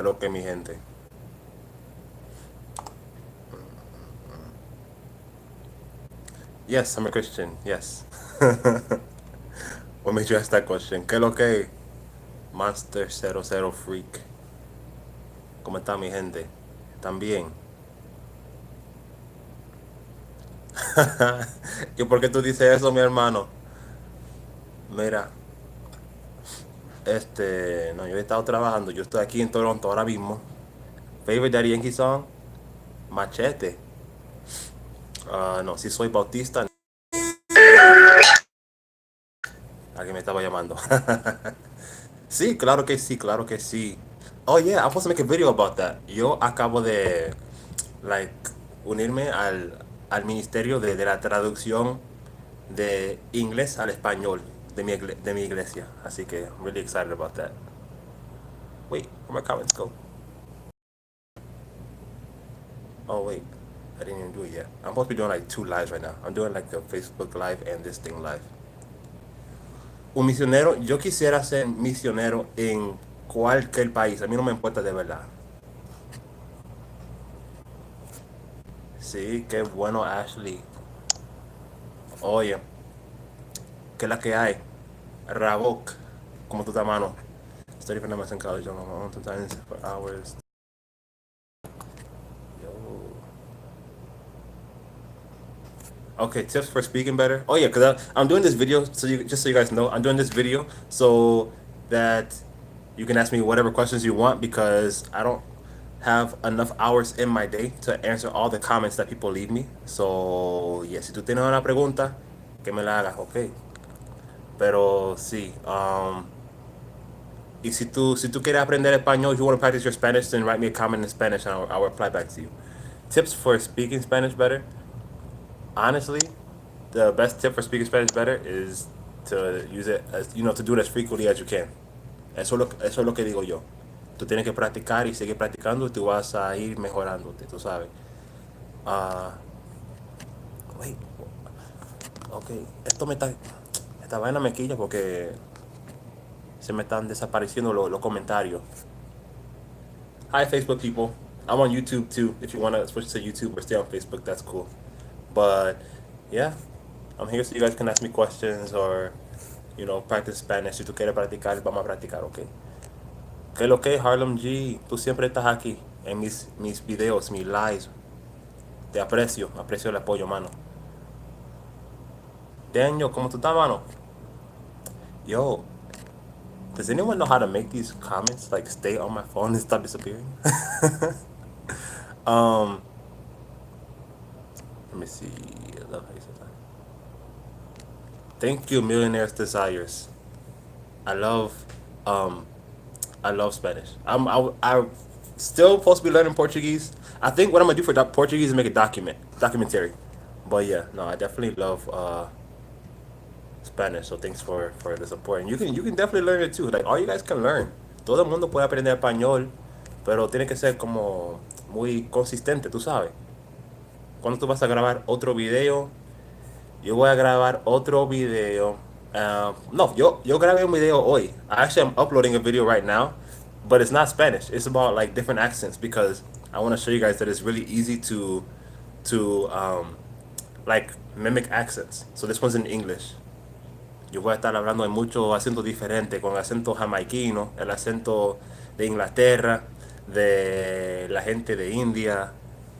lo que mi gente. Yes, I'm a Christian. Yes. What made you ask that question? ¿Qué lo que? Monster 00 Freak. ¿Cómo está mi gente? También. ¿Y por qué tú dices eso, mi hermano? Mira, no, yo he estado trabajando. Yo estoy aquí en Toronto ahora mismo. Favorite Daddy Yankee song, Machete. No, si soy Bautista. Alguien me estaba llamando. Sí, claro que sí, claro que sí. Oh yeah, I'm supposed to make a video about that. Yo acabo de, like, unirme al ministerio de la traducción de inglés al español de mi iglesia. Así que I'm really excited about that. Wait, where my comments go? Oh wait, I didn't even do it yet. I'm supposed to be doing like two lives right now. I'm doing like the Facebook live and this thing live. Un misionero, yo quisiera ser misionero en cualquier país. A mí no me importa de verdad. Sí, qué bueno, Ashley. Oye, ¿qué es la que hay? Rabok, como tu mano. Study for numbers in college, on my own sometimes for hours. Yo. Okay, tips for speaking better. Oh yeah, because I'm doing this video, so just so you guys know, I'm doing this video so that you can ask me whatever questions you want because I don't have enough hours in my day to answer all the comments that people leave me. So, yeah, si tú tienes una pregunta, que me la hagas, ok. Pero sí, y si tú quieres aprender español, if you want to practice your Spanish, then write me a comment in Spanish and I'll reply back to you. Tips for speaking Spanish better. Honestly, the best tip for speaking Spanish better is to use it as, to do it as frequently as you can. Eso es lo que digo yo. Tú tienes que practicar y seguir practicando y tú vas a ir mejorándote, tú sabes. Ah, wait, ok, esta vaina me quilla porque se me están desapareciendo los comentarios. Hi, Facebook people. I'm on YouTube too. If you want to switch to YouTube or stay on Facebook, that's cool. But yeah, I'm here so you guys can ask me questions or, practice Spanish. Si tú quieres practicar, vamos a practicar, ¿ok? ¿Qué es lo que, Harlem G? Tú siempre estás aquí en mis videos, mis lives. Te aprecio el apoyo, mano. Daniel, ¿cómo tú estás, mano? Yo, does anyone know how to make these comments like stay on my phone and stop disappearing? um, Let me see. I love how you said that. Thank you, Millionaire's Desires. I love, um, I love Spanish. I'm still supposed to be learning Portuguese. I think what I'm gonna do for Portuguese is make a documentary. But yeah, no, I definitely love Spanish. So thanks for the support. And you can definitely learn it too. Like all you guys can learn. Todo el mundo puede aprender español, pero tiene que ser como muy consistente, tú sabes. Cuando tú vas a grabar otro video, yo voy a grabar otro video. No, yo grabé un video hoy. Actually, I'm uploading a video right now, but it's not Spanish. It's about like different accents because I want to show you guys that it's really easy to like mimic accents. So this one's in English. Yo voy a estar hablando de muchos acentos diferentes, con el acento jamaiquino, el acento de Inglaterra, de la gente de India,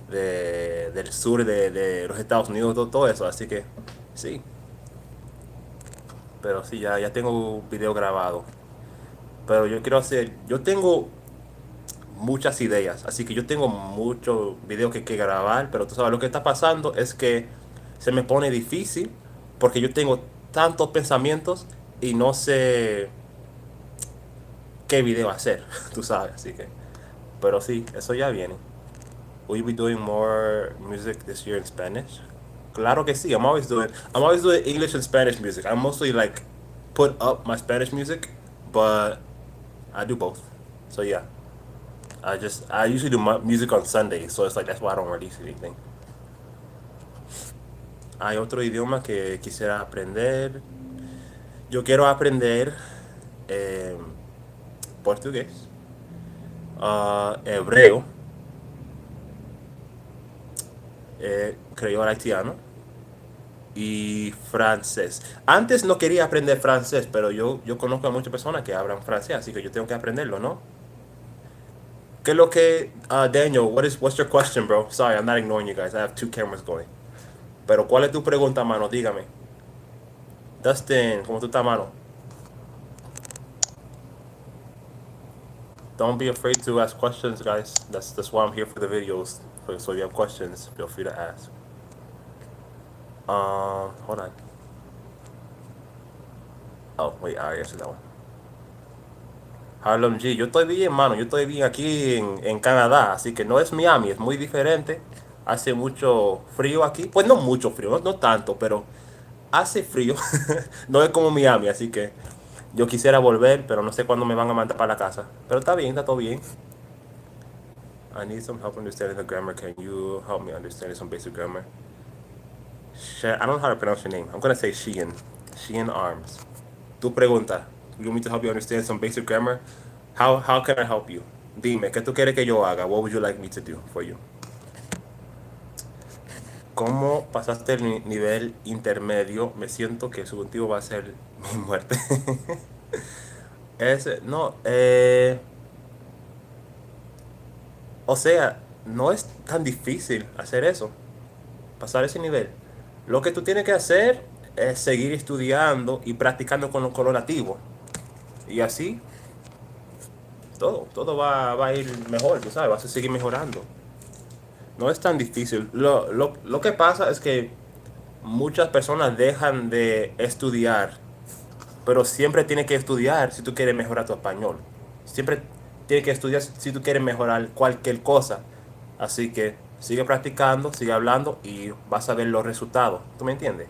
del sur de los Estados Unidos, todo eso. Así que sí, pero sí, ya tengo un video grabado. Pero yo tengo muchas ideas, así que yo tengo muchos videos que grabar, pero tú sabes, lo que está pasando es que se me pone difícil porque yo tengo tantos pensamientos y no sé qué video hacer, tú sabes, así que, pero sí, eso ya viene. Will you be doing more music this year in Spanish? Claro que sí. I'm always doing English and Spanish music. I mostly like put up my Spanish music, but I do both. So yeah, I usually do my music on Sundays, so it's like that's why I don't release anything. Hay otro idioma que quisiera aprender. Yo quiero aprender eh, portugués. hebreo, creol haitiano y francés. Antes no quería aprender francés, pero yo conozco a muchas personas que hablan francés, así que yo tengo que aprenderlo, ¿no? ¿Qué es lo que, Daniel, what's your question, bro? Sorry, I'm not ignoring you guys. I have two cameras going. Pero ¿cuál es tu pregunta, mano? Dígame. Dustin, ¿cómo tú estás, mano? Don't be afraid to ask questions, guys. That's why I'm here for the videos. So if you have questions, feel free to ask. Hold on. Oh, wait, I already answered that one. Harlem G, yo estoy bien, mano. Yo estoy bien aquí en Canadá, así que no es Miami, es muy diferente. Hace mucho frío aquí. Pues no mucho frío, no tanto, pero hace frío. No es como Miami, así que yo quisiera volver, pero no sé cuándo me van a mandar para la casa. Pero está bien, está todo bien. I need some help understanding the grammar. Can you help me understand some basic grammar? I don't know how to pronounce your name. I'm gonna say Sheehan. Sheehan Arms. Tu pregunta. You want me to help you understand some basic grammar? How can I help you? Dime, ¿qué tú quieres que yo haga? What would you like me to do for you? ¿Cómo pasaste el nivel intermedio? Me siento que su motivo va a ser mi muerte. No, o sea, no es tan difícil hacer eso, pasar ese nivel. Lo que tú tienes que hacer es seguir estudiando y practicando con lo nativo. Y así todo va a ir mejor, tú sabes, vas a seguir mejorando. No es tan difícil. Lo que pasa es que muchas personas dejan de estudiar, pero siempre tienes que estudiar si tú quieres mejorar tu español. Siempre tienes que estudiar si tú quieres mejorar cualquier cosa. Así que sigue practicando, sigue hablando y vas a ver los resultados. ¿Tú me entiendes?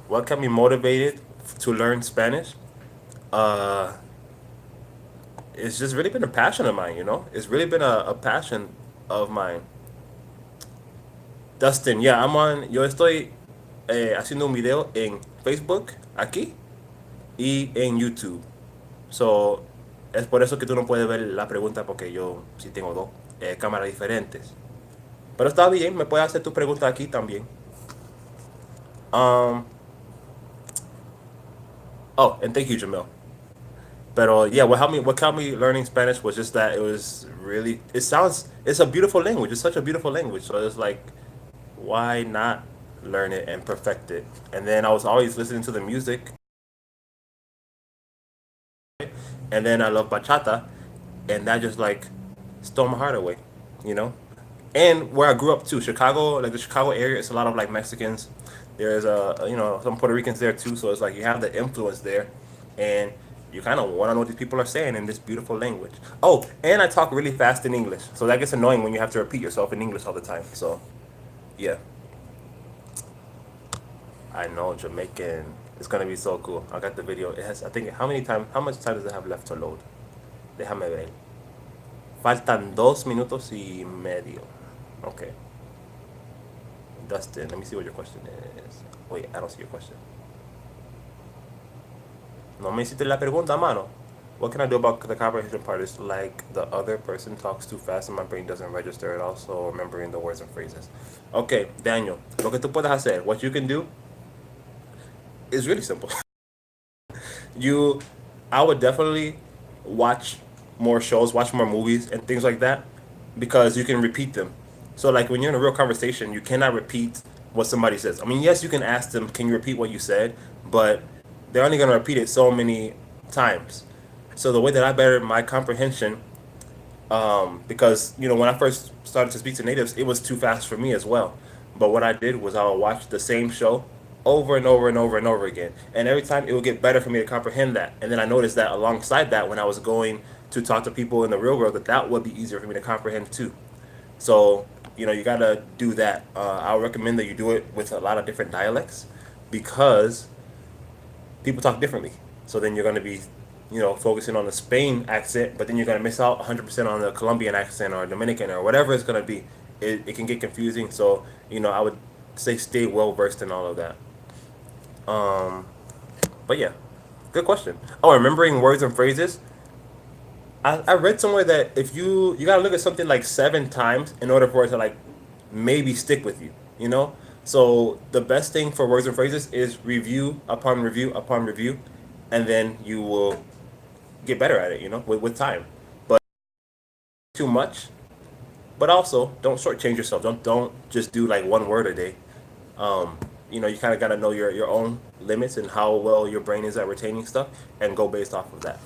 What can be motivated to learn Spanish? Uh, it's just really been a passion of mine, you know? It's really been a passion of mine. Dustin, yeah, yo estoy haciendo un video en Facebook, aquí, y en YouTube. So, es por eso que tú no puedes ver la pregunta porque yo sí tengo dos cámaras diferentes. Pero está bien, me puedes hacer tu pregunta aquí también. Um, oh, and thank you, Jamil. But yeah, what helped me learning Spanish was just that it's a beautiful language. It's such a beautiful language. So it's like, why not learn it and perfect it? And then I was always listening to the music, and then I love bachata, and that just like stole my heart away, you know. And where I grew up too, Chicago, like the Chicago area, it's a lot of like Mexicans. There's some Puerto Ricans there too, so it's like you have the influence there, and you kind of want to know what these people are saying in this beautiful language. Oh, and I talk really fast in English, so that gets annoying when you have to repeat yourself in English all the time. So, yeah, I know Jamaican. It's gonna be so cool. I got the video. It has, I think, how much time does it have left to load? Déjame ver. Faltan 2 minutos y medio. Okay. Dustin, let me see what your question is. Wait, I don't see your question. No me hiciste la pregunta, mano. What can I do about the comprehension part? Is like the other person talks too fast and my brain doesn't register it, also remembering the words and phrases. Okay, Daniel, lo que tú puedes hacer, what you can do is really simple. you, I would definitely watch more shows, watch more movies, and things like that because you can repeat them. So, like when you're in a real conversation, you cannot repeat what somebody says. I mean, yes, you can ask them, "Can you repeat what you said?" But they're only gonna repeat it so many times. So the way that I better my comprehension, because when I first started to speak to natives, it was too fast for me as well. But what I did was I would watch the same show over and over and over and over again, and every time it would get better for me to comprehend that. And then I noticed that alongside that, when I was going to talk to people in the real world, that would be easier for me to comprehend too. So you gotta do that. I would recommend that you do it with a lot of different dialects because people talk differently. So then you're gonna be focusing on the Spain accent, but then you're gonna miss out 100% on the Colombian accent or Dominican or whatever it's gonna be. It can get confusing. So I would say stay well versed in all of that. But yeah, good question. Oh, remembering words and phrases. I read somewhere that if you gotta look at something like 7 times in order for it to like maybe stick with you, you know? So the best thing for words and phrases is review upon review, and then you will get better at it, with time. But too much, but also don't shortchange yourself. Don't just do like one word a day. You kind of got to know your own limits and how well your brain is at retaining stuff, and go based off of that.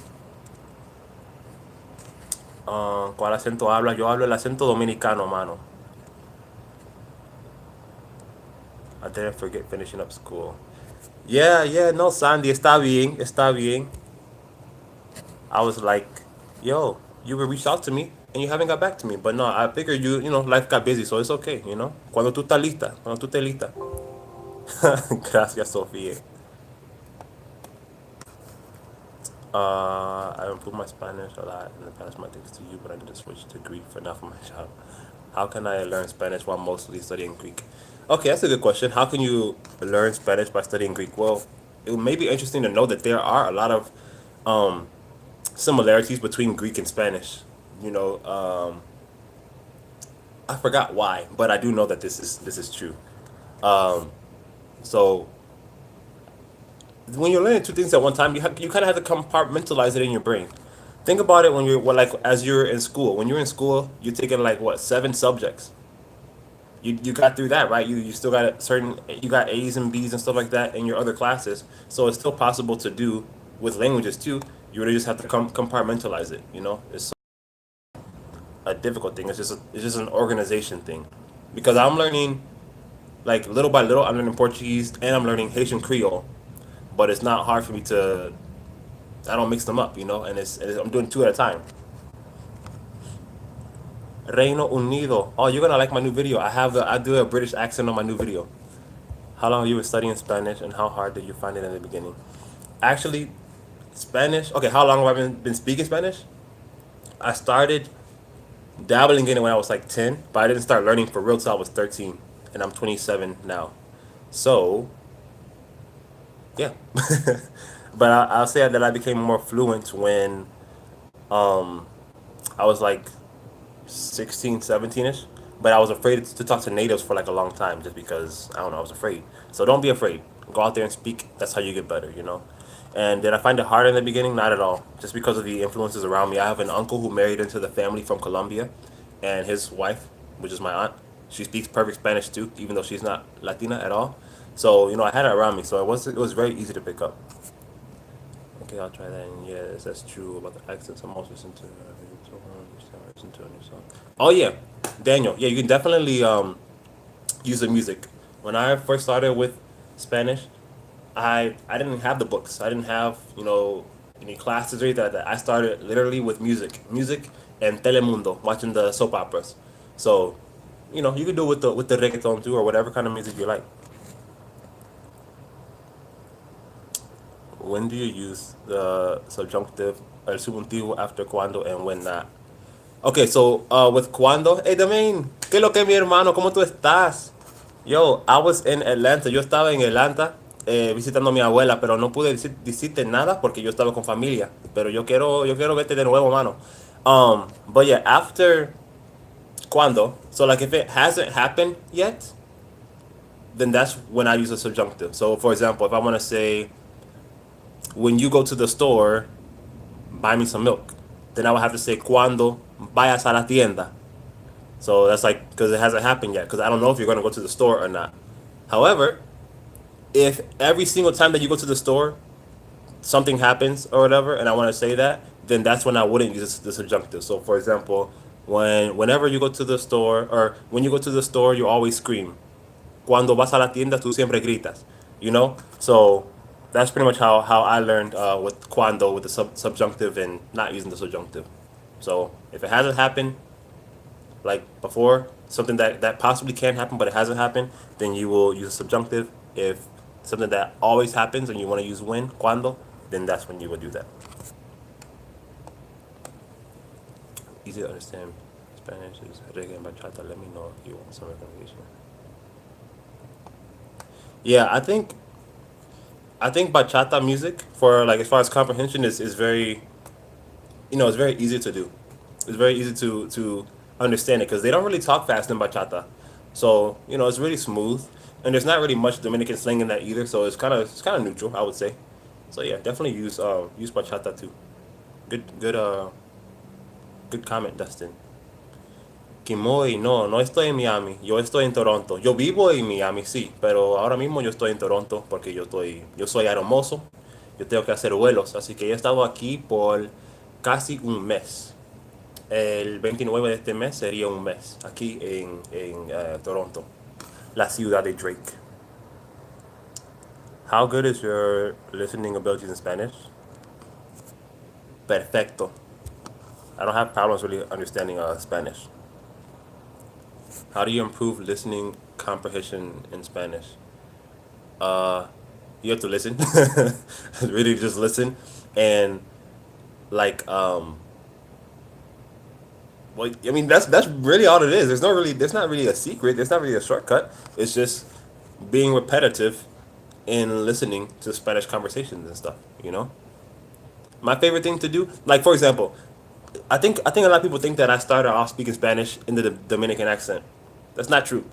¿Cuál acento hablas? Yo hablo el acento dominicano, mano. I didn't forget finishing up school. Yeah, yeah, no, Sandy, está bien, está bien. I was like, yo, you reached out to me and you haven't got back to me. But no, I figured life got busy, so it's okay. Cuando tú estás lista, cuando tú estés lista. Gracias, Sofía. I improved my Spanish a lot in the past month thanks to you, but I need to switch to Greek for now for my job. How can I learn Spanish while mostly studying Greek? Okay, that's a good question. How can you learn Spanish by studying Greek? Well, it may be interesting to know that there are a lot of similarities between Greek and Spanish. You know, I forgot why, but I do know that this is true. So when you're learning two things at one time, you kind of have to compartmentalize it in your brain. Think about it when you're like as you're in school. When you're in school, you're taking like what 7 subjects. You got through that, right? You still got you got A's and B's and stuff like that in your other classes. So it's still possible to do with languages too. You really just have to compartmentalize it. It's a difficult thing. It's just an organization thing, because I'm learning like little by little. I'm learning Portuguese and I'm learning Haitian Creole, but it's not hard for me to. I don't mix them up, and I'm doing two at a time. Reino Unido. Oh, you're gonna like my new video. I do a British accent on my new video. How long have you been studying Spanish, and how hard did you find it in the beginning? Actually, Spanish. Okay, how long have I been speaking Spanish? I started dabbling in it when I was like 10, but I didn't start learning for real till I was 13, and I'm 27 now. So, yeah. But I'll say that I became more fluent when I was like 16, 17ish. But I was afraid to talk to natives for like a long time just because, I don't know, I was afraid. So don't be afraid. Go out there and speak. That's how you get better. And did I find it hard in the beginning? Not at all. Just because of the influences around me. I have an uncle who married into the family from Colombia, and his wife, which is my aunt, she speaks perfect Spanish too, even though she's not Latina at all. So, I had her around me, so it was very easy to pick up. Okay, I'll try that. And yes, that's true about the accents. I'm also listening to listen to a new song. Oh yeah, Daniel. Yeah, you can definitely use the music. When I first started with Spanish, I didn't have the books. I didn't have any classes or anything like that. I started literally with music and Telemundo, watching the soap operas. So, you can do it with the reggaeton too, or whatever kind of music you like. When do you use the subjunctive or subjuntivo after cuando and when not? Okay, so with cuando, hey Demain, ¿qué es lo que mi hermano? ¿Cómo tú estás? Yo, I was in Atlanta. Yo estaba en Atlanta visitando a mi abuela, pero no pude decirte nada porque yo estaba con familia. Pero yo quiero verte de nuevo, mano. But yeah, after cuando, so like if it hasn't happened yet, then that's when I use a subjunctive. So for example, if I want to say, when you go to the store, buy me some milk, then I would have to say cuando vayas a la tienda. So that's like, because it hasn't happened yet, because I don't know if you're going to go to the store or not. However, if every single time that you go to the store, something happens or whatever, and I want to say that, then that's when I wouldn't use the subjunctive. So for example, whenever you go to the store, or when you go to the store, you always scream. Cuando vas a la tienda, tú siempre gritas. So that's pretty much how I learned with cuando, with the subjunctive and not using the subjunctive. So if it hasn't happened, like before, something that possibly can happen but it hasn't happened, then you will use a subjunctive. If something that always happens and you want to use when, cuando, then that's when you would do that. Easy to understand. Spanish is reggae and bachata. Let me know if you want some recommendation. Yeah, I think bachata music, for like as far as comprehension, is very it's very easy to do. It's very easy to understand it because they don't really talk fast in bachata. So it's really smooth, and there's not really much Dominican slang in that either. So it's kind of neutral, I would say. So yeah, definitely use bachata too. Good comment, Dustin. Kimoy, no, no estoy en Miami, yo estoy en Toronto. Yo vivo en Miami, sí, pero ahora mismo yo estoy en Toronto porque yo soy aeromozo, yo tengo que hacer vuelos, así que he estado aquí por casi un mes. El 29 de este mes sería un mes aquí en Toronto, la ciudad de Drake. How good is your listening abilities in Spanish? Perfecto. I don't have problems really understanding Spanish. How do you improve listening comprehension in Spanish? Uh, you have to listen. Really, just listen, and like well, I mean that's really all it is. There's not really a secret. There's not really a shortcut. It's just being repetitive in listening to Spanish conversations and stuff. My favorite thing to do, like for example, I think a lot of people think that I started off speaking Spanish in the Dominican accent. That's not true.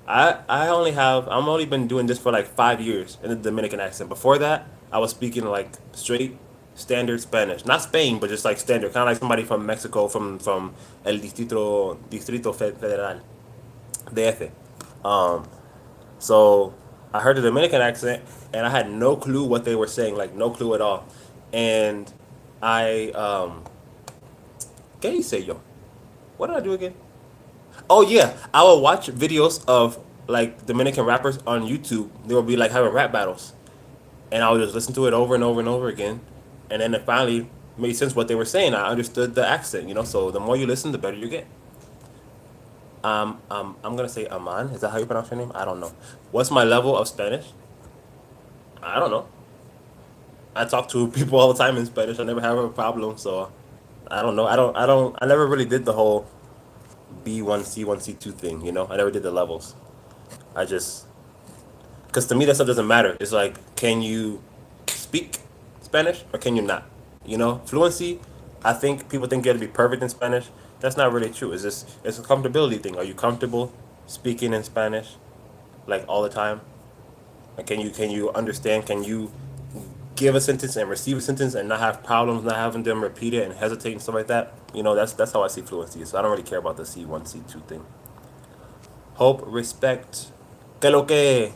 I'm only been doing this for like 5 years in the Dominican accent. Before that, I was speaking like straight standard Spanish, not Spain, but just like standard, kind of like somebody from Mexico, from el Distrito Federal, DF. So I heard the Dominican accent, and I had no clue what they were saying, like no clue at all. And I ¿qué hice yo? What did I do again? Oh yeah, I will watch videos of like Dominican rappers on YouTube. They will be like having rap battles, and I would just listen to it over and over and over again, and then it finally made sense what they were saying. I understood the accent. So the more you listen, the better you get. I'm gonna say Aman. Is that how you pronounce your name? I don't know. What's my level of Spanish? I don't know. I talk to people all the time in Spanish. I never have a problem, so I don't know. I never really did the whole B1, C1, C2 thing. I never did the levels. I just because to me that stuff doesn't matter. It's like, can you speak Spanish or can you not? Fluency. I think people think you have to be perfect in Spanish. That's not really true. It's a comfortability thing. Are you comfortable speaking in Spanish like all the time? Like, can you understand? Can you give a sentence and receive a sentence and not have problems, not having them repeat it and hesitate and stuff like that? That's how I see fluency. So I don't really care about the C1, C2 thing. Hope, respect. Que lo que?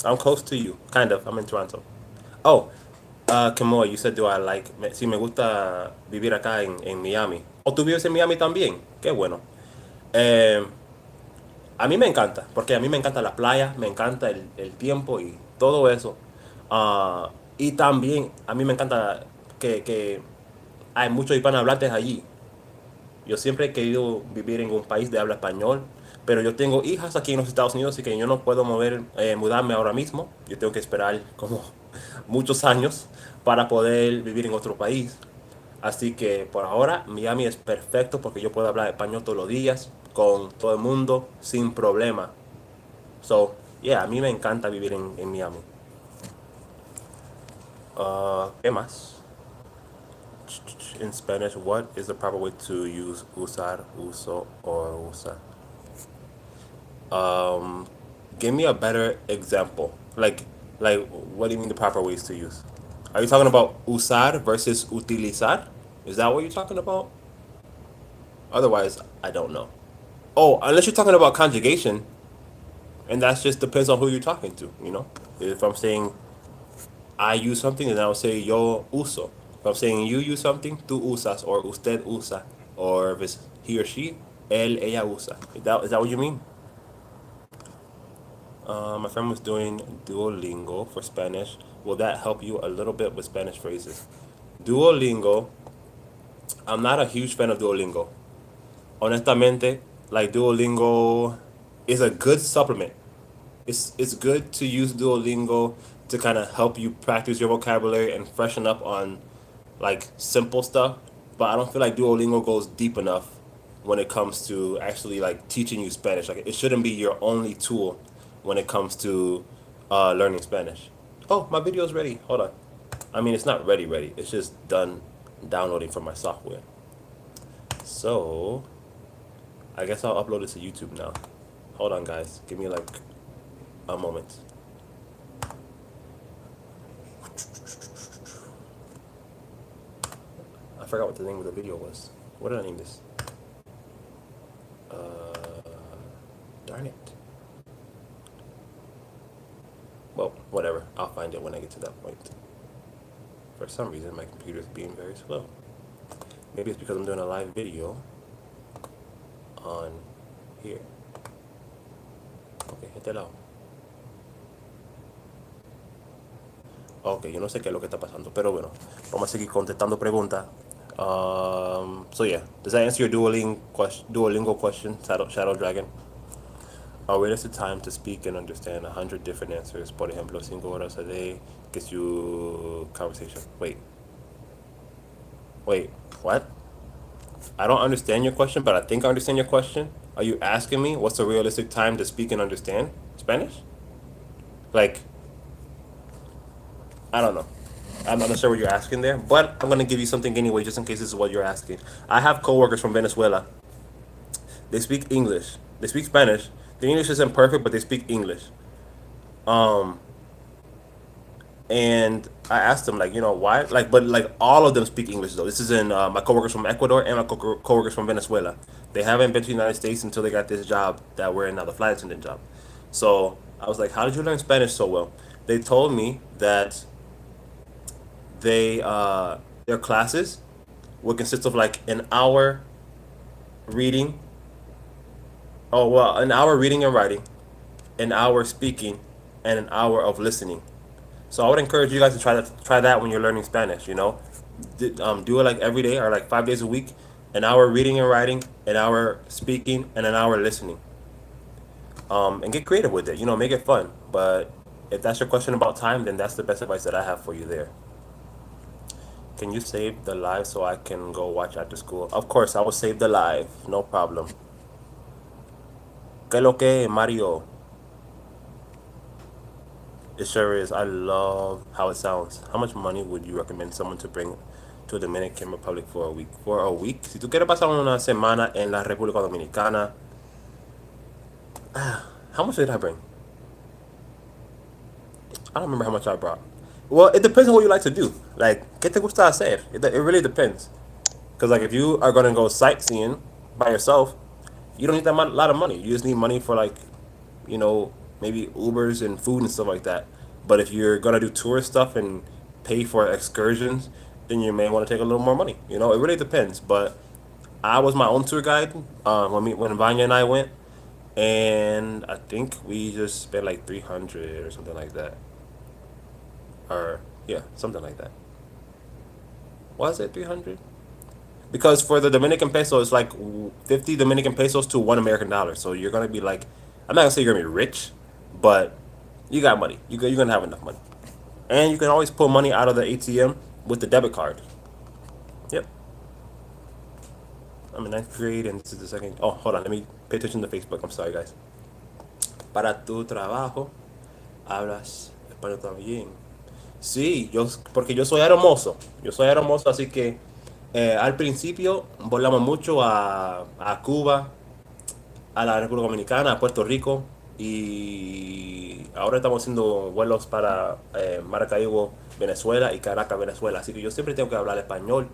I'm close to you, kind of. I'm in Toronto. Oh, Kemoy, you said, do I like, si me gusta vivir acá en Miami. ¿O tú vives en Miami también? Qué bueno. Eh, a mí me encanta, porque a mí me encanta la playa, me encanta el tiempo y todo eso. Y también a mí me encanta que hay muchos hispanohablantes allí. Yo siempre he querido vivir en un país de habla español, pero yo tengo hijas aquí en los Estados Unidos, así que yo no puedo mudarme ahora mismo. Yo tengo que esperar como muchos años para poder vivir en otro país. Así que por ahora Miami es perfecto porque yo puedo hablar español todos los días con todo el mundo sin problema. So, yeah, a mí me encanta vivir en Miami. ¿Qué más? In Spanish, what is the proper way to use usar, uso, or usar? Give me a better example. Like, what do you mean the proper ways to use? Are you talking about usar versus utilizar? Is that what you're talking about? Otherwise, I don't know. Oh, unless you're talking about conjugation, and that just depends on who you're talking to. If I'm saying I use something, then I would say yo uso. If I'm saying you use something, tú usas, or usted usa, or if it's he or she, él, ella usa. Is that what you mean? My friend was doing Duolingo for Spanish. Will that help you a little bit with Spanish phrases? Duolingo, I'm not a huge fan of Duolingo. Honestamente, like Duolingo is a good supplement. It's good to use Duolingo to kind of help you practice your vocabulary and freshen up on like simple stuff, but I don't feel like Duolingo goes deep enough when it comes to actually like teaching you Spanish. Like it shouldn't be your only tool when it comes to learning Spanish. Oh, my video's ready. Hold on. I mean, it's not ready. It's just done downloading from my software. So I guess I'll upload it to YouTube now. Hold on, guys. Give me like a moment. I forgot what the name of the video was. What did I name this? Darn it. Well, whatever. I'll find it when I get to that point. For some reason, my computer is being very slow. Maybe it's because I'm doing a live video on here. Ok, este lado. Ok, yo no sé qué es lo que está pasando, pero bueno, vamos a seguir contestando preguntas. So yeah, does that answer your Duolingo question, Shadow Dragon? Where is the time to speak and understand 100 different answers? Por ejemplo, 5 horas a day gets you conversation. Wait, what? I don't understand your question, but I think I understand your question. Are you asking me what's the realistic time to speak and understand Spanish? Like, I don't know. I'm not sure what you're asking there, but I'm gonna give you something anyway, just in case this is what you're asking. I have coworkers from Venezuela. They speak English. They speak Spanish. Their English isn't perfect, but they speak English. And I asked them, like, why? Like, but like all of them speak English though. This is in my coworkers from Ecuador and my coworkers from Venezuela. They haven't been to the United States until they got this job that we're in now, the flight attendant job. So I was like, how did you learn Spanish so well? They told me that their classes would consist of like an hour reading. Oh well, an hour reading and writing, an hour speaking, and an hour of listening. So I would encourage you guys to try that when you're learning Spanish. Do it like every day or like 5 days a week. An hour reading and writing, an hour speaking, and an hour listening. And get creative with it. Make it fun. But if that's your question about time, then that's the best advice that I have for you there. Can you save the live so I can go watch after school? Of course, I will save the live. No problem. ¿Qué lo que, Mario? It sure is. I love how it sounds. How much money would you recommend someone to bring to the Dominican Republic for a week? For a week? Si tú quieres pasar una semana en la República Dominicana, how much did I bring? I don't remember how much I brought. Well, it depends on what you like to do. Like, ¿qué te gusta hacer? It really depends. Because, like, if you are going to go sightseeing by yourself, you don't need that lot of money. You just need money for, like, maybe Ubers and food and stuff like that. But if you're going to do tourist stuff and pay for excursions, then you may want to take a little more money. It really depends. But I was my own tour guide when Vanya and I went. And I think we just spent like 300 or something like that. Or, yeah, something like that. Was it 300? Because for the Dominican peso, it's like 50 Dominican pesos to $1 American. So you're going to be like, I'm not going to say you're going to be rich, but you got money. You're going to have enough money. And you can always pull money out of the ATM with the debit card. Yep. I'm in ninth grade and this is the second. Oh, hold on. Let me pay attention to Facebook. I'm sorry, guys. Para tu trabajo, hablas español también. Sí, porque yo soy hermoso. Yo soy hermoso, así que al principio volamos mucho a Cuba, a la República Dominicana, a Puerto Rico y ahora estamos haciendo vuelos para Maracaibo, Venezuela y Caracas, Venezuela. Así que yo siempre tengo que hablar español.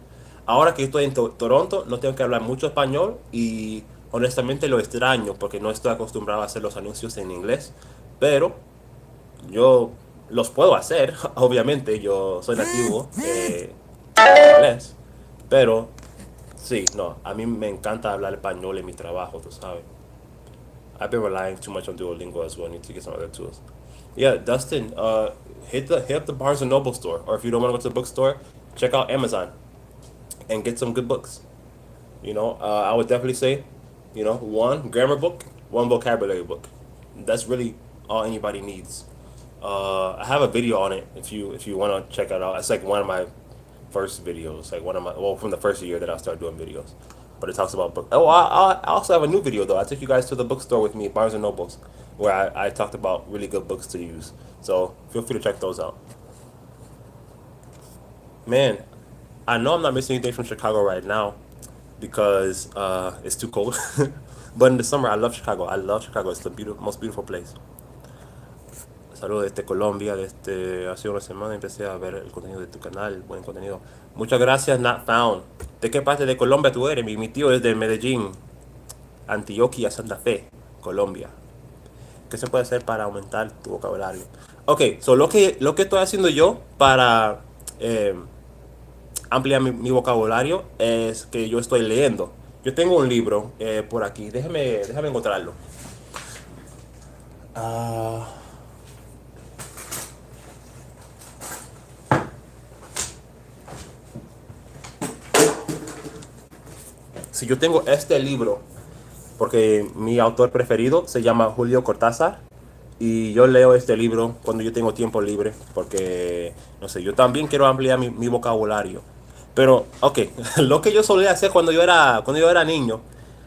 Ahora que estoy en Toronto, no tengo que hablar mucho español y honestamente lo extraño porque no estoy acostumbrado a hacer los anuncios en inglés, pero yo los puedo hacer, obviamente, yo soy nativo en inglés, pero sí, no, a mí me encanta hablar español en mi trabajo, tú sabes. I've been relying too much on Duolingo as well. I need to get some other tools. Yeah, Dustin, hit up the Barnes and Noble store, or if you don't want to go to the bookstore, check out Amazon and get some good books. I would definitely say, one grammar book, one vocabulary book. That's really all anybody needs. I have a video on it if you want to check it out. It's like one of my first videos, like from the first year that I started doing videos. But it talks about book. Oh, I also have a new video though. I took you guys to the bookstore with me, Barnes and Nobles, where I talked about really good books to use. So feel free to check those out. Man, I know I'm not missing anything from Chicago right now because it's too cold. But in the summer, I love Chicago. I love Chicago. It's the most beautiful place. Saludos desde Colombia. Desde hace una semana empecé a ver el contenido de tu canal. Buen contenido. Muchas gracias, Not Found. ¿De qué parte de Colombia tú eres? Mi tío es de Medellín, Antioquia, Santa Fe, Colombia. ¿Qué se puede hacer para aumentar tu vocabulario? Ok, so lo que estoy haciendo yo para eh, ampliar mi vocabulario es que yo estoy leyendo. Yo tengo un libro por aquí. Déjame encontrarlo. Ah, si yo tengo este libro, porque mi autor preferido se llama Julio Cortázar, y yo leo este libro cuando yo tengo tiempo libre, porque, no sé, yo también quiero ampliar mi vocabulario. Pero, ok, lo que yo solía hacer cuando yo era niño,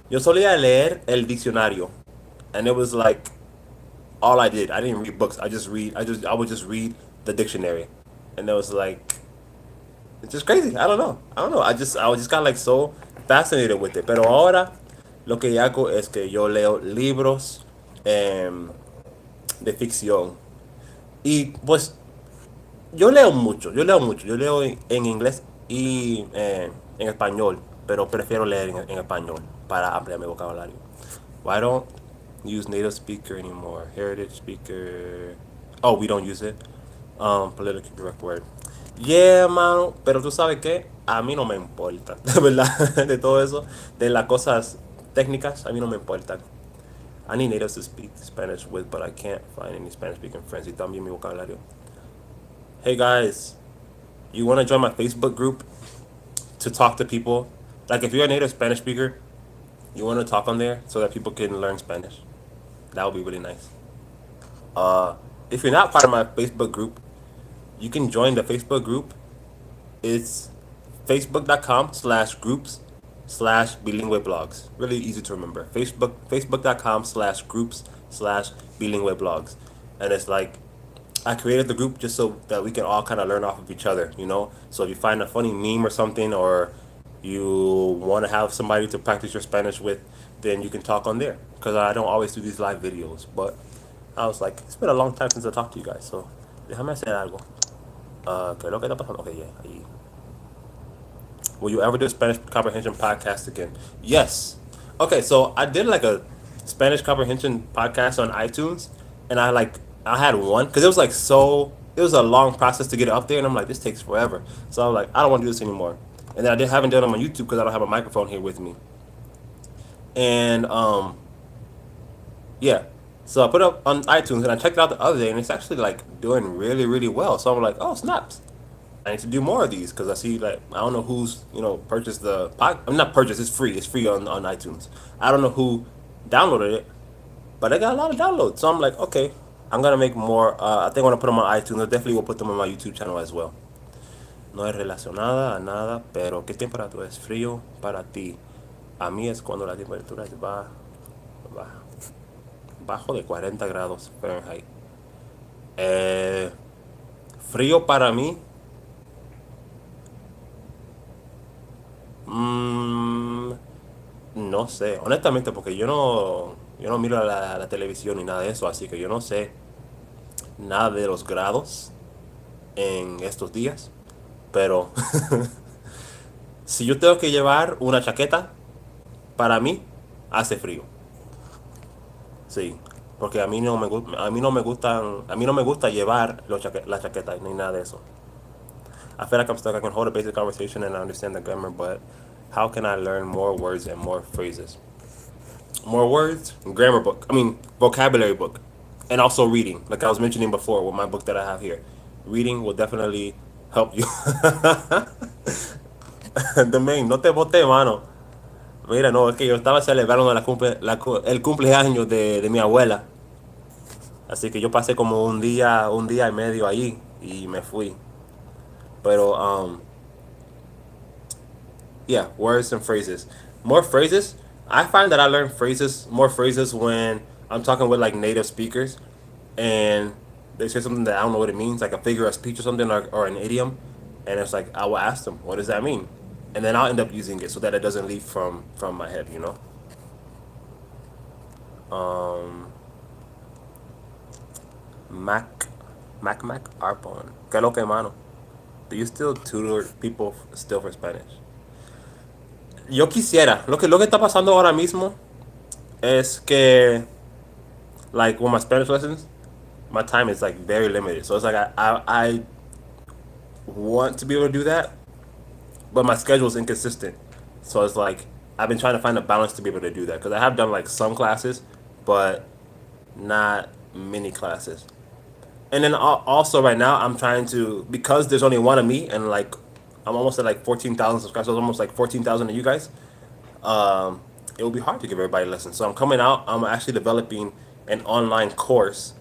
yo solía leer el diccionario. And it was like all I did. I didn't read books. I would just read the dictionary. And it was like, it's just crazy. I don't know. I was just kind of like so fascinated with it. Pero ahora lo que hago es que yo leo libros em, de ficción. Y pues yo leo en inglés y en español, pero prefiero leer en español para ampliar mi vocabulario. Why don't use native speaker anymore? Heritage speaker. Oh, we don't use it. Politically correct word. Yeah, mano, pero tú sabes que a mí no me importa, de verdad, de todo eso, de las cosas técnicas, a mí no me importan. I need natives to speak Spanish with, but I can't find any Spanish speaking friends. Y también mi vocabulario. Hey guys, you want to join my Facebook group to talk to people? Like if you're a native Spanish speaker, you want to talk on there so that people can learn Spanish. That would be really nice. If you're not part of my Facebook group, you can join the Facebook group. It's facebook.com/groups/bilingue blogs. Really easy to remember. Facebook.com/groups/bilingue blogs. And it's like I created the group just so that we can all kind of learn off of each other, you know? So if you find a funny meme or something, or you want to have somebody to practice your Spanish with, then you can talk on there. Because I don't always do these live videos. But I was like, it's been a long time since I talked to you guys. So déjame hacer algo. ¿Qué es lo que está pasando? Okay, yeah, ahí. Will you ever do a Spanish comprehension podcast again? Yes. Okay, so I did like a Spanish comprehension podcast on iTunes, and I had one because it was a long process to get it up there, and I'm like, this takes forever. So I'm like, I don't want to do this anymore. And then haven't done it on my YouTube because I don't have a microphone here with me. And yeah, so I put it up on iTunes, and I checked it out the other day, and it's actually like doing really, really well. So I'm like, oh snaps! I need to do more of these because I see like I don't know who's purchased the pod. I'm not purchased. It's free. It's free on iTunes. I don't know who downloaded it, but I got a lot of downloads. So I'm like, okay, I'm gonna make more. I think I'm gonna put them on iTunes. I definitely will put them on my YouTube channel as well. No es relacionada a nada, pero ¿qué temperatura es frío para ti? A mí es cuando la temperatura va bajo de 40 grados Fahrenheit. Eh, Frío para mí. Mm, no sé, honestamente, porque yo no miro la televisión ni nada de eso, así que yo no sé nada de los grados en estos días. Pero si yo tengo que llevar una chaqueta, para mí hace frío. Sí, porque a mí no me gusta llevar la chaqueta ni nada de eso. I feel like I'm stuck. I can hold a basic conversation and I understand the grammar, but how can I learn more words and more phrases? More words, grammar book. I mean, vocabulary book, and also reading. Like I was mentioning before with my book that I have here, reading will definitely help you. The main, no te bote, mano. Mira, no, es que yo estaba celebrando el cumpleaños de mi abuela. Así que yo pasé como un día y medio allí y me fui. Pero, yeah, words and phrases. More phrases. I find that I learn more phrases when I'm talking with like native speakers, and they say something that I don't know what it means, like a figure of speech or something, or an idiom. And it's like I will ask them, what does that mean? And then I'll end up using it so that it doesn't leave from my head, you know. Um, Mac, Mac Arpon. ¿Qué lo que mano? Do you still tutor people still for Spanish? Yo quisiera. Lo que está pasando ahora mismo es que like with my Spanish lessons, my time is like very limited. So it's like I want to be able to do that, but my schedule is inconsistent. So it's like I've been trying to find a balance to be able to do that because I have done like some classes, but not many classes. And then also right now I'm trying to, because there's only one of me and like I'm almost at like 14,000 subscribers, so it's almost like 14,000 of you guys. It will be hard to give everybody lessons. So I'm coming out. I'm actually developing an online course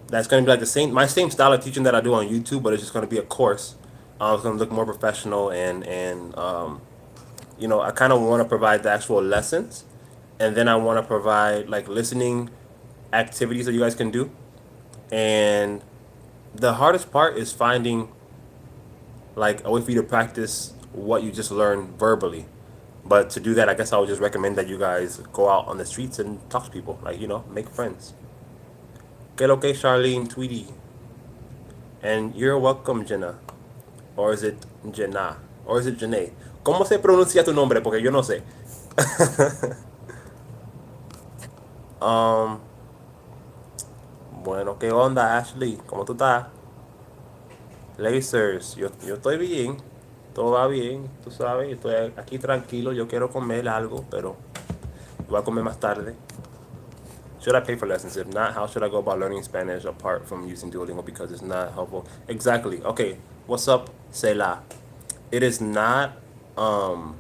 that's going to be like the same, my same style of teaching that I do on YouTube, but it's just going to be a course. It's going to look more professional and you know, I kind of want to provide the actual lessons, and then I want to provide like listening activities that you guys can do. And the hardest part is finding like a way for you to practice what you just learned verbally. But to do that, I guess I would just recommend that you guys go out on the streets and talk to people, like, you know, make friends. Que lo que, Charlene, Tweety. And you're welcome, Jenna. Or is it Jenna? Or is it Janae? ¿Cómo se pronuncia tu nombre? Porque yo no sé. um, bueno, ¿qué onda, Ashley? ¿Cómo tú estás? Lasers, yo estoy bien. Todo va bien, tú sabes. Estoy aquí tranquilo. Yo quiero comer algo, pero voy a comer más tarde. Should I pay for lessons? If not, how should I go about learning Spanish apart from using Duolingo because it's not helpful? Exactly. Okay. What's up, Sela? It is not. You know,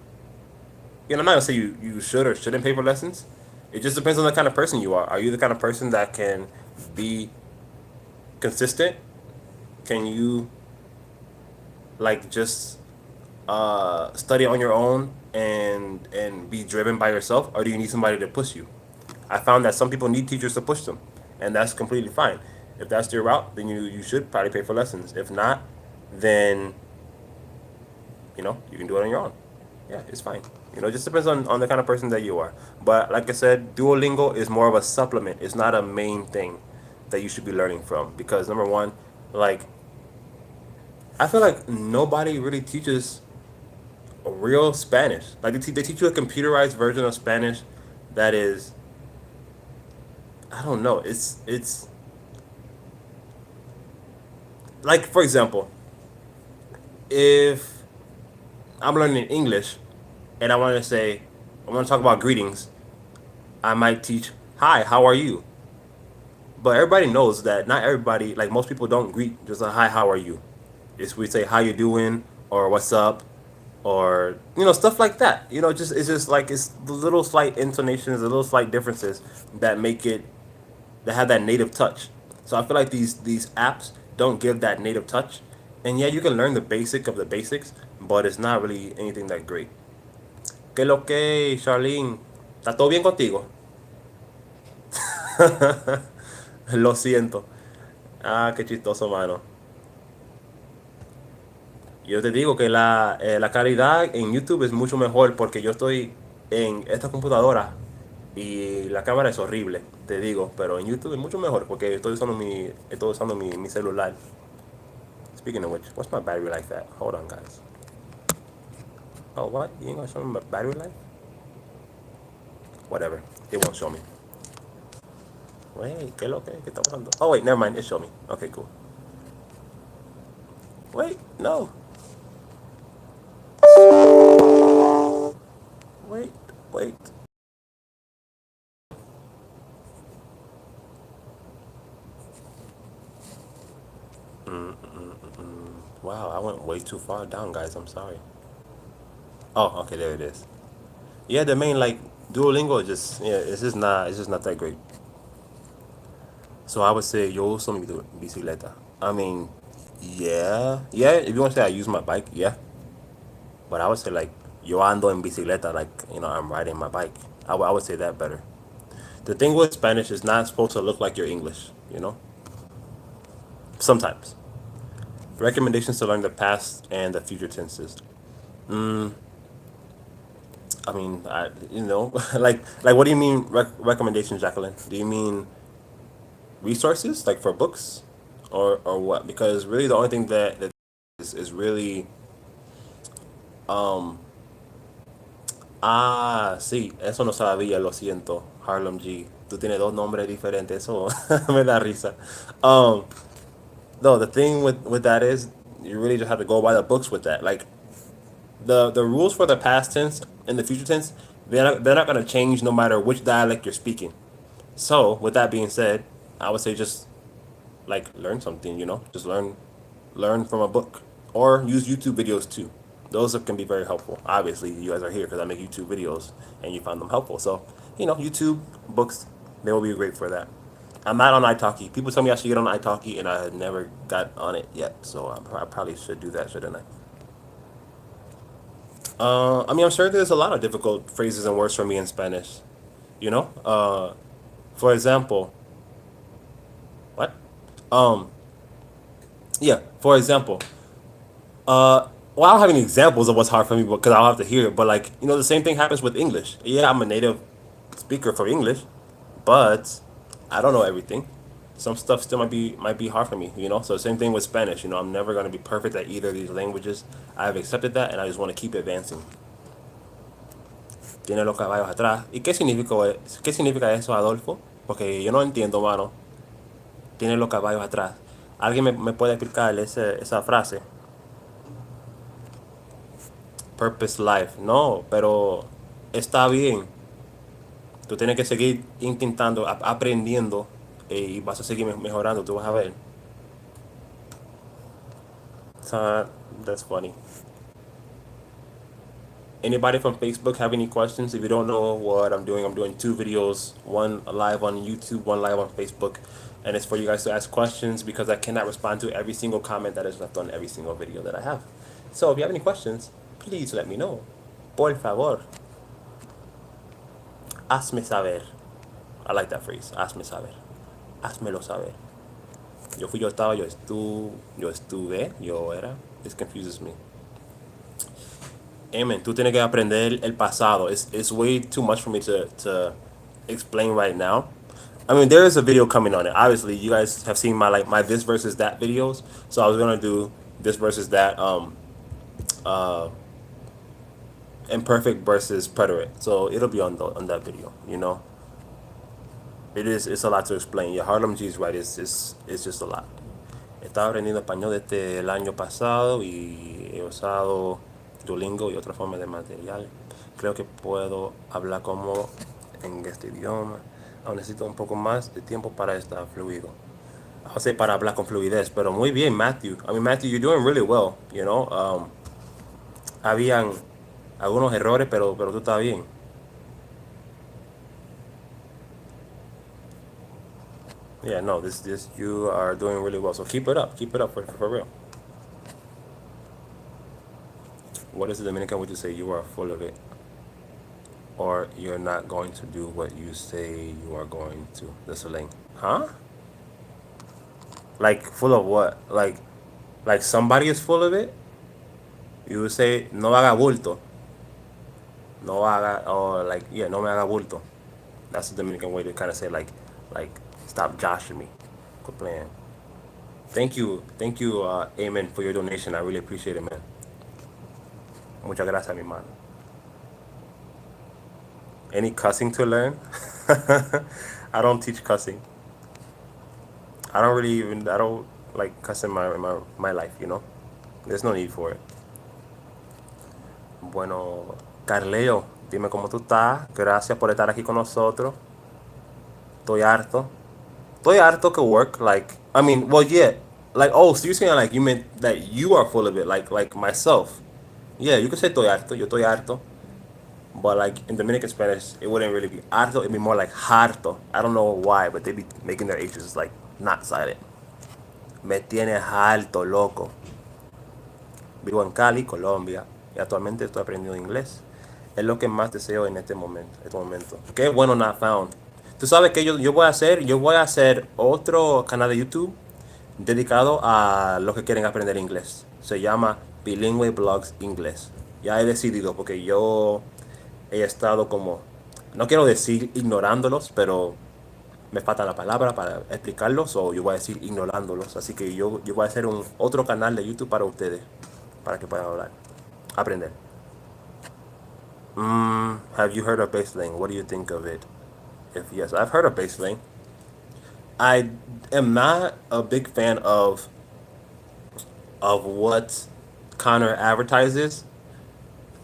I'm not gonna say you should or shouldn't pay for lessons. It just depends on the kind of person you are. Are you the kind of person that can be consistent? Can you like just study on your own and be driven by yourself, or do you need somebody to push you? I found that some people need teachers to push them, and that's completely fine. If that's your route, then you should probably pay for lessons. If not, then you know you can do it on your own. Yeah, it's fine. You know, it just depends on the kind of person that you are. But like I said, Duolingo is more of a supplement. It's not a main thing that you should be learning from because number one, like I feel like nobody really teaches real Spanish. Like they teach you a computerized version of Spanish that is, I don't know. It's like, for example, if I'm learning English and I want to talk about greetings, I might teach, "Hi, how are you?" But everybody knows that not everybody, like most people, don't greet just a "Hi, how are you." It's we say "How you doing?" or "What's up?" or you know stuff like that. You know, just it's just like it's the little slight intonations, the little slight differences that make it that have that native touch. So I feel like these apps don't give that native touch. And yeah, you can learn the basic of the basics, but it's not really anything that great. ¿Qué lo que, Charlene? ¿Está todo bien contigo? Lo siento. Ah, qué chistoso, mano. Yo te digo que la calidad en YouTube es mucho mejor porque yo estoy en esta computadora y la cámara es horrible, te digo, pero en YouTube es mucho mejor porque estoy usando mi celular. Speaking of which, what's my battery life at? Hold on, guys. Oh, what? You ain't gonna show me my battery life? Whatever. It won't show me. Wait, ¿qué es lo que? ¿Qué está pasando? Oh, wait, never mind. It showed me. Okay, cool. Wait, no. Wait, wait. Wow, I went way too far down, guys. I'm sorry. Oh, okay, there it is. Yeah, the main like Duolingo is just yeah, it's just not that great. So I would say yo uso mi bicicleta. I mean, yeah. If you want to say I use my bike, yeah. But I would say like yo ando en bicicleta, like you know I'm riding my bike. I would say that better. The thing with Spanish is not supposed to look like your English. You know, sometimes Recommendations to learn the past and the future tenses. Mm, I mean, like, what do you mean recommendations, Jacqueline? Do you mean resources, like for books, or what? Because really, the only thing that is really sí, eso no sabía, lo siento, Harlem G. Tú tienes dos nombres diferentes, eso me da risa. Um, no, the thing with that is you really just have to go by the books with that. Like the rules for the past tense and the future tense, they're not gonna change no matter which dialect you're speaking. So with that being said, I would say just like learn something, just learn from a book or use YouTube videos too. Those can be very helpful. Obviously, you guys are here because I make YouTube videos and you found them helpful. So, YouTube, books, they will be great for that. I'm not on italki. People tell me I should get on italki, and I had never got on it yet. So I probably should do that, shouldn't I? I mean, I'm sure there's a lot of difficult phrases and words for me in Spanish. You know, for example, what? Um, yeah. For example, well, I don't have any examples of what's hard for me because I'll have to hear it. But like, the same thing happens with English. Yeah, I'm a native speaker for English, but I don't know everything. Some stuff still might be hard for me. So same thing with Spanish. I'm never gonna be perfect at either of these languages. I've accepted that, and I just want to keep advancing. Tiene los caballos atrás. ¿Y qué significa eso, Adolfo? Porque yo no entiendo, mano. Tiene los caballos atrás. ¿Alguien me puede explicar esa frase? Purpose life. No, pero está bien. Tú tienes que seguir intentando, aprendiendo y vas a seguir mejorando. Tú vas a ver. So, that's funny. Anybody from Facebook have any questions? If you don't know what I'm doing two videos, one live on YouTube, one live on Facebook. And it's for you guys to ask questions because I cannot respond to every single comment that is left on every single video that I have. So if you have any questions, please let me know. Por favor, hazme saber. I like that phrase. Hazme saber. Házmelo saber. Yo fui, yo estaba, yo estuve, yo era. This confuses me. Amen. Tú tienes que aprender el pasado. It's way too much for me to explain right now. I mean, there is a video coming on it. Obviously, you guys have seen my this versus that videos. So I was gonna do this versus that imperfect versus preterite. So it'll be on that video. It's a lot to explain. Yeah, Harlem G is right. It's just a lot. Estaba aprendiendo español desde el año pasado y he usado Duolingo y otras formas de material. Creo que puedo hablar como en este idioma. Aún necesito un poco más de tiempo para estar fluido. O sea, para hablar con fluidez. Pero muy bien, Matthew. I mean, Matthew, you're doing really well. Habían algunos errores, pero tú estás bien. Yeah, no, this you are doing really well. So keep it up for real. What is the Dominican would you say? You are full of it, or you're not going to do what you say you are going to. The slang, huh? Like full of what? Like somebody is full of it. You would say no haga bulto, no haga, or like yeah, no me haga bulto. That's the Dominican way to kind of say like stop joshing me. Quit playing. Thank you, Amen, for your donation. I really appreciate it, man. Muchas gracias, mi mano. Any cussing to learn? I don't teach cussing. I don't like cussing my life. There's no need for it. Bueno, Carleo, dime cómo tú estás. Gracias por estar aquí con nosotros. Estoy harto. Estoy harto que work. Like, I mean, well, yeah. Like, oh, so you're saying like you meant that you are full of it, like myself. Yeah, you could say estoy harto. Yo estoy harto. But like in Dominican Spanish, it wouldn't really be harto. It'd be more like harto. I don't know why, but they be making their H's like not silent. Me tienes harto, loco. Vivo en Cali, Colombia, y actualmente estoy aprendiendo inglés. Es lo que más deseo en este momento. Qué bueno, not found. Tú sabes que yo voy a hacer otro canal de YouTube dedicado a los que quieren aprender inglés. Se llama Bilingue Blogs Inglés. Ya he decidido porque yo he estado como, no quiero decir ignorándolos, pero me falta la palabra para explicarlos o yo voy a decir ignorándolos. Así que yo voy a hacer un otro canal de YouTube para ustedes, para que puedan hablar, aprender. Have you heard of Baseline? What do you think of it? If yes, I've heard of Baseline. I am not a big fan of what Connor advertises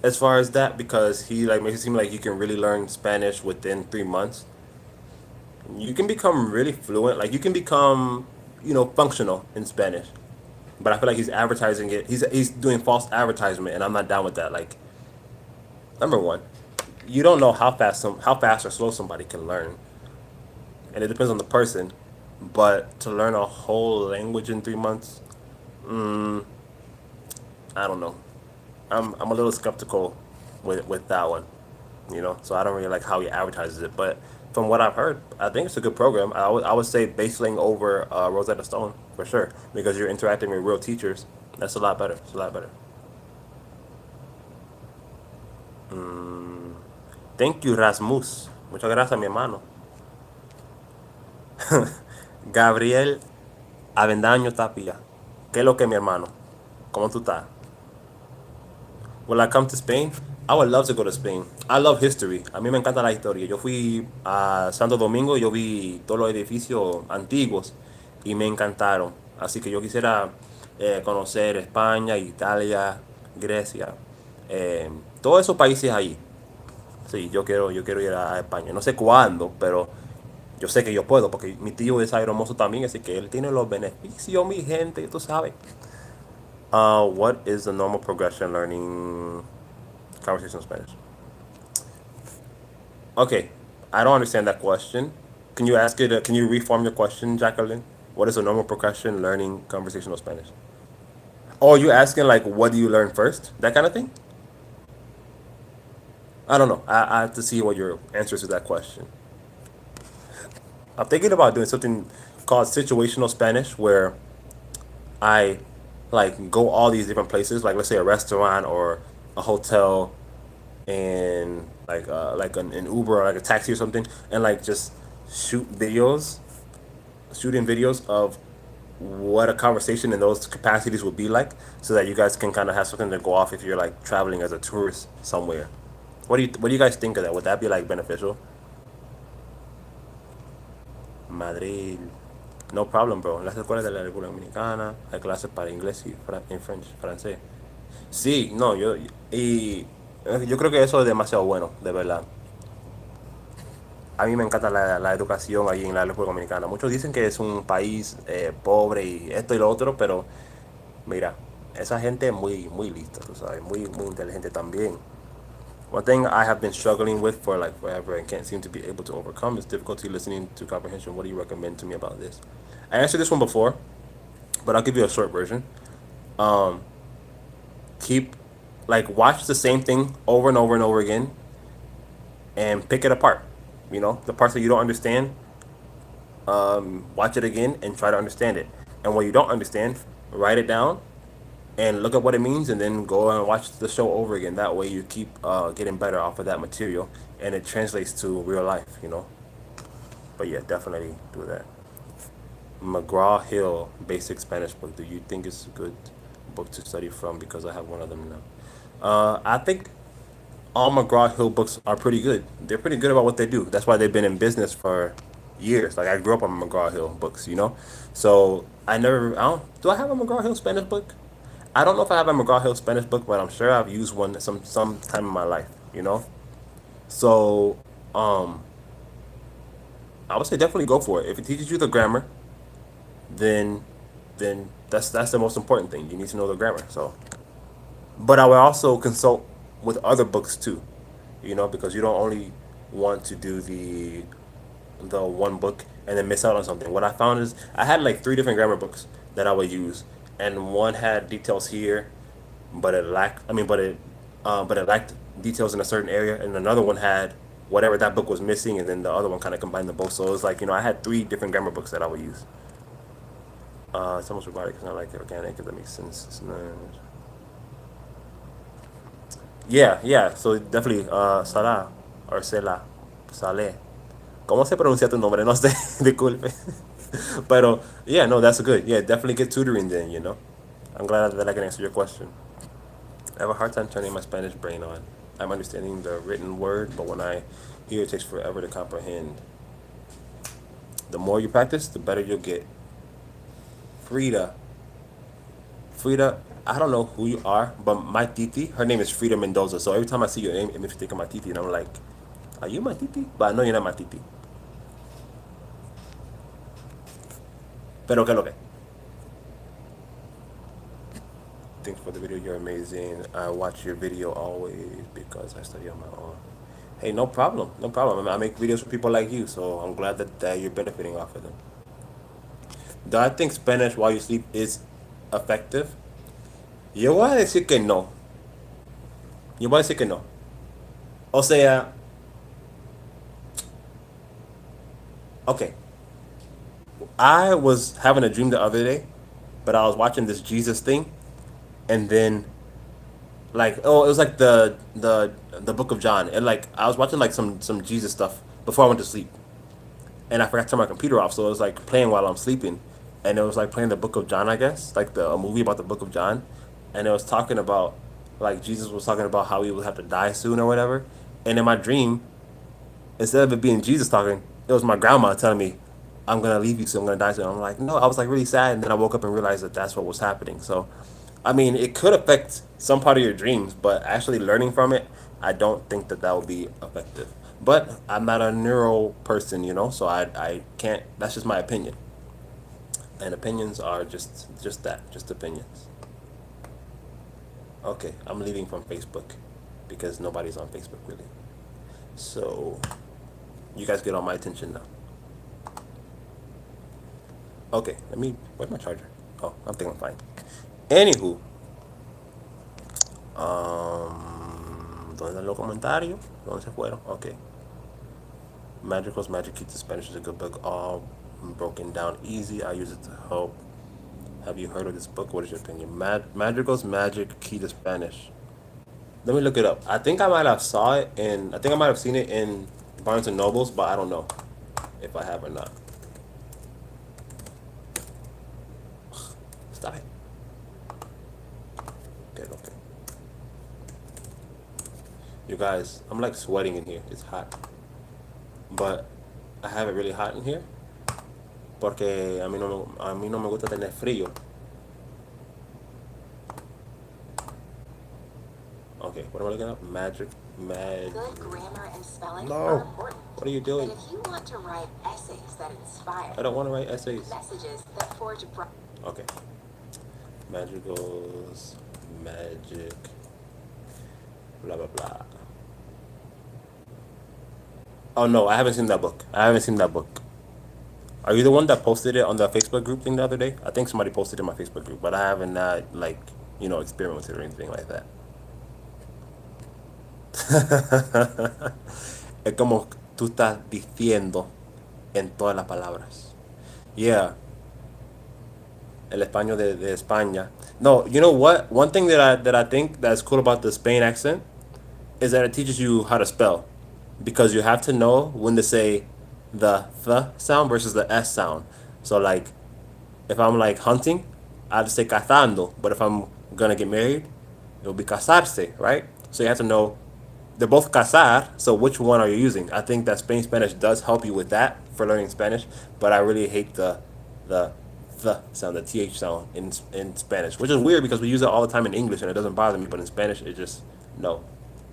as far as that because he like makes it seem like you can really learn Spanish within 3 months. You can become really fluent, like you can become, functional in Spanish. But I feel like he's advertising it. He's doing false advertisement, and I'm not down with that. Like, number one, you don't know how fast or slow somebody can learn, and it depends on the person. But to learn a whole language in 3 months, I don't know. I'm a little skeptical with that one, So I don't really like how he advertises it. But from what I've heard, I think it's a good program. I would say Baseling over Rosetta Stone for sure because you're interacting with real teachers. That's a lot better. It's a lot better. Thank you, Rasmus. Muchas gracias, mi hermano. Gabriel Avendaño Tapia. ¿Qué es lo que, mi hermano? ¿Cómo tú estás? Will I come to Spain? I would love to go to Spain. I love history. A mí me encanta la historia. Yo fui a Santo Domingo, yo vi todos los edificios antiguos y me encantaron. Así que yo quisiera conocer España, Italia, Grecia, todos esos países ahí. Sí, yo quiero ir a España. No sé cuándo, pero yo sé que yo puedo porque mi tío es aeromozo también, así que él tiene los beneficios, mi gente, tú sabes. What is the normal progression learning conversational Spanish? Okay, I don't understand that question. Can you ask it? Can you reform your question, Jacqueline? What is the normal progression learning conversational Spanish? Oh, you asking like what do you learn first? That kind of thing? I don't know. I have to see what your answer to that question. I'm thinking about doing something called situational Spanish where I like go all these different places, like let's say a restaurant or a hotel and like an Uber or like a taxi or something, and like just shoot videos, shooting videos of what a conversation in those capacities would be like, so that you guys can kind of have something to go off if you're like traveling as a tourist somewhere. What do you guys think of that? Would that be like beneficial? Madrid. No problem, bro. En las escuelas de la República Dominicana hay clases para inglés y en French, francés. Sí, no, yo creo que eso es demasiado bueno, de verdad. A mí me encanta la educación ahí en la República Dominicana. Muchos dicen que es un país pobre y esto y lo otro, pero mira, esa gente es muy, muy lista, tú sabes, muy, muy inteligente también. One thing I have been struggling with for like forever and can't seem to be able to overcome is difficulty listening to comprehension. What do you recommend to me about this? I answered this one before, but I'll give you a short version. Um, keep like watch the same thing over and over and over again and pick it apart. The parts that you don't understand, watch it again and try to understand it. And what you don't understand, write it down and look at what it means and then go and watch the show over again. That way you keep getting better off of that material and it translates to real life. But yeah, definitely do that. McGraw Hill Basic Spanish book. Do you think it's a good book to study from? Because I have one of them now. I think all McGraw Hill books are pretty good. They're pretty good about what they do. That's why they've been in business for years. Like I grew up on McGraw Hill books. So I don't. Do I have a McGraw Hill Spanish book? I don't know if I have a McGraw Hill Spanish book, but I'm sure I've used one some time in my life. So I would say definitely go for it. If it teaches you the grammar, then that's the most important thing. You need to know the grammar. So, but I would also consult with other books too, because you don't only want to do the one book and then miss out on something. What I found is I had like three different grammar books that I would use, and one had details here, but it lacked. I mean, but it lacked details in a certain area, and another one had whatever that book was missing, and then the other one kind of combined them both. So it was like I had three different grammar books that I would use. It's almost robotic. It's not like organic. If that makes sense. It's not, yeah, yeah. So definitely, Sala or Sela, Sale. ¿Cómo se pronuncia tu nombre? No sé. Disculpe. Pero yeah, no, that's good. Yeah, definitely get tutoring then. I'm glad that I can answer your question. I have a hard time turning my Spanish brain on. I'm understanding the written word, but when I hear it takes forever to comprehend. The more you practice, the better you'll get. Frida. Frida, I don't know who you are, but my titi, her name is Frida Mendoza. So every time I see your name, it makes me think of my titi, and I'm like, are you my titi? But I know you're not my titi. Pero que lo que? Thanks for the video. You're amazing. I watch your video always because I study on my own. Hey, no problem. No problem. I mean, I make videos for people like you, so I'm glad that you're benefiting off of them. Do I think Spanish while you sleep is effective? Yo voy a decir que no. Yo voy a decir que no. O sea, okay. I was having a dream the other day, but I was watching this Jesus thing, and then like it was like the book of John, and like I was watching like some Jesus stuff before I went to sleep, and I forgot to turn my computer off, so it was like playing while I'm sleeping, and it was like playing the book of John, I guess, like a movie about the book of John, and it was talking about like Jesus was talking about how he would have to die soon or whatever, and in my dream, instead of it being Jesus talking, it was my grandma telling me, "I'm gonna leave you soon. I'm gonna die soon." I'm like, no. I was like really sad, and then I woke up and realized that that's what was happening. So, I mean, it could affect some part of your dreams, but actually learning from it, I don't think that that would be effective. But I'm not a neuro person, so I can't. That's just my opinion, and opinions are just that, just opinions. Okay, I'm leaving from Facebook because nobody's on Facebook really. So you guys get all my attention now. Okay, where's my charger? Oh, I think I'm fine. Anywho, ¿dónde están los comentarios? ¿Dónde se fueron? Okay. Magical's Magic Key to Spanish is a good book, all broken down easy. I use it to help. Have you heard of this book? What is your opinion? Magical's Magic Key to Spanish. Let me look it up. I think I might have seen it in Barnes and Nobles, but I don't know if I have or not. Stop it. Okay. You guys, I'm like sweating in here. It's hot. But I have it really hot in here porque a mí no me gusta tener frío. Okay, what am I looking up? Magic. Good grammar and spelling No. are important. What are you doing? But if you want to write essays that inspire, I don't want to write essays. messages that forge Okay. Magicals, magic, blah blah blah. Oh no, I haven't seen that book. Are you the one that posted it on the Facebook group thing the other day? I think somebody posted it in my Facebook group, but I haven't experimented or anything like that. Es como tú estás diciendo en todas las palabras. Yeah. El español de España. No, you know what? One thing that I think that's cool about the Spain accent is that it teaches you how to spell, because you have to know when to say the th sound versus the s sound. So like, if I'm like hunting, I have to say cazando. But if I'm gonna get married, it'll be casarse, right? So you have to know they're both cazar. So which one are you using? I think that Spain Spanish does help you with that for learning Spanish. But I really hate the sound, the th sound in Spanish, which is weird because we use it all the time in English and it doesn't bother me. But in Spanish, it just no.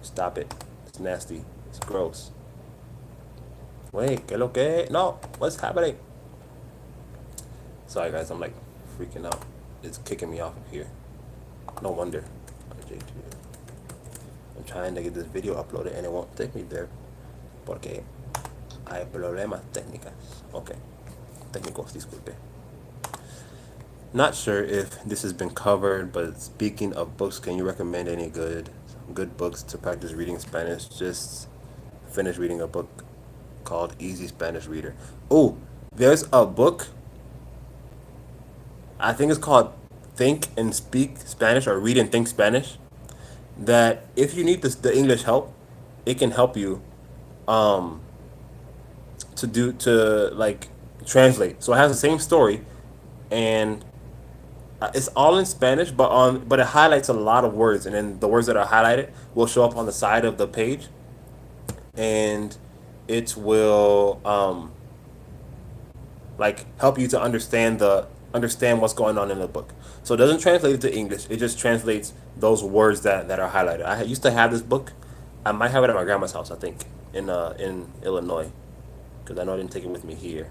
Stop it. It's nasty. It's gross. Wait, ¿qué lo que? No, what's happening? Sorry guys, I'm like freaking out. It's kicking me off of here. No wonder. I'm trying to get this video uploaded and it won't take me there porque hay problemas técnicas. Okay. Técnicos, disculpe. Not sure if this has been covered, but speaking of books, can you recommend any good books to practice reading Spanish? Just finished reading a book called Easy Spanish Reader. Oh, there's a book. I think it's called Think and Speak Spanish or Read and Think Spanish. That if you need the English help, it can help you um, to like translate. So it has the same story, and it's all in Spanish, but it highlights a lot of words, and then the words that are highlighted will show up on the side of the page, and it will like help you to understand what's going on in the book. So it doesn't translate it to English. It just translates those words that are highlighted. I used to have this book. I might have it at my grandma's house, I think, in Illinois, because I know I didn't take it with me here.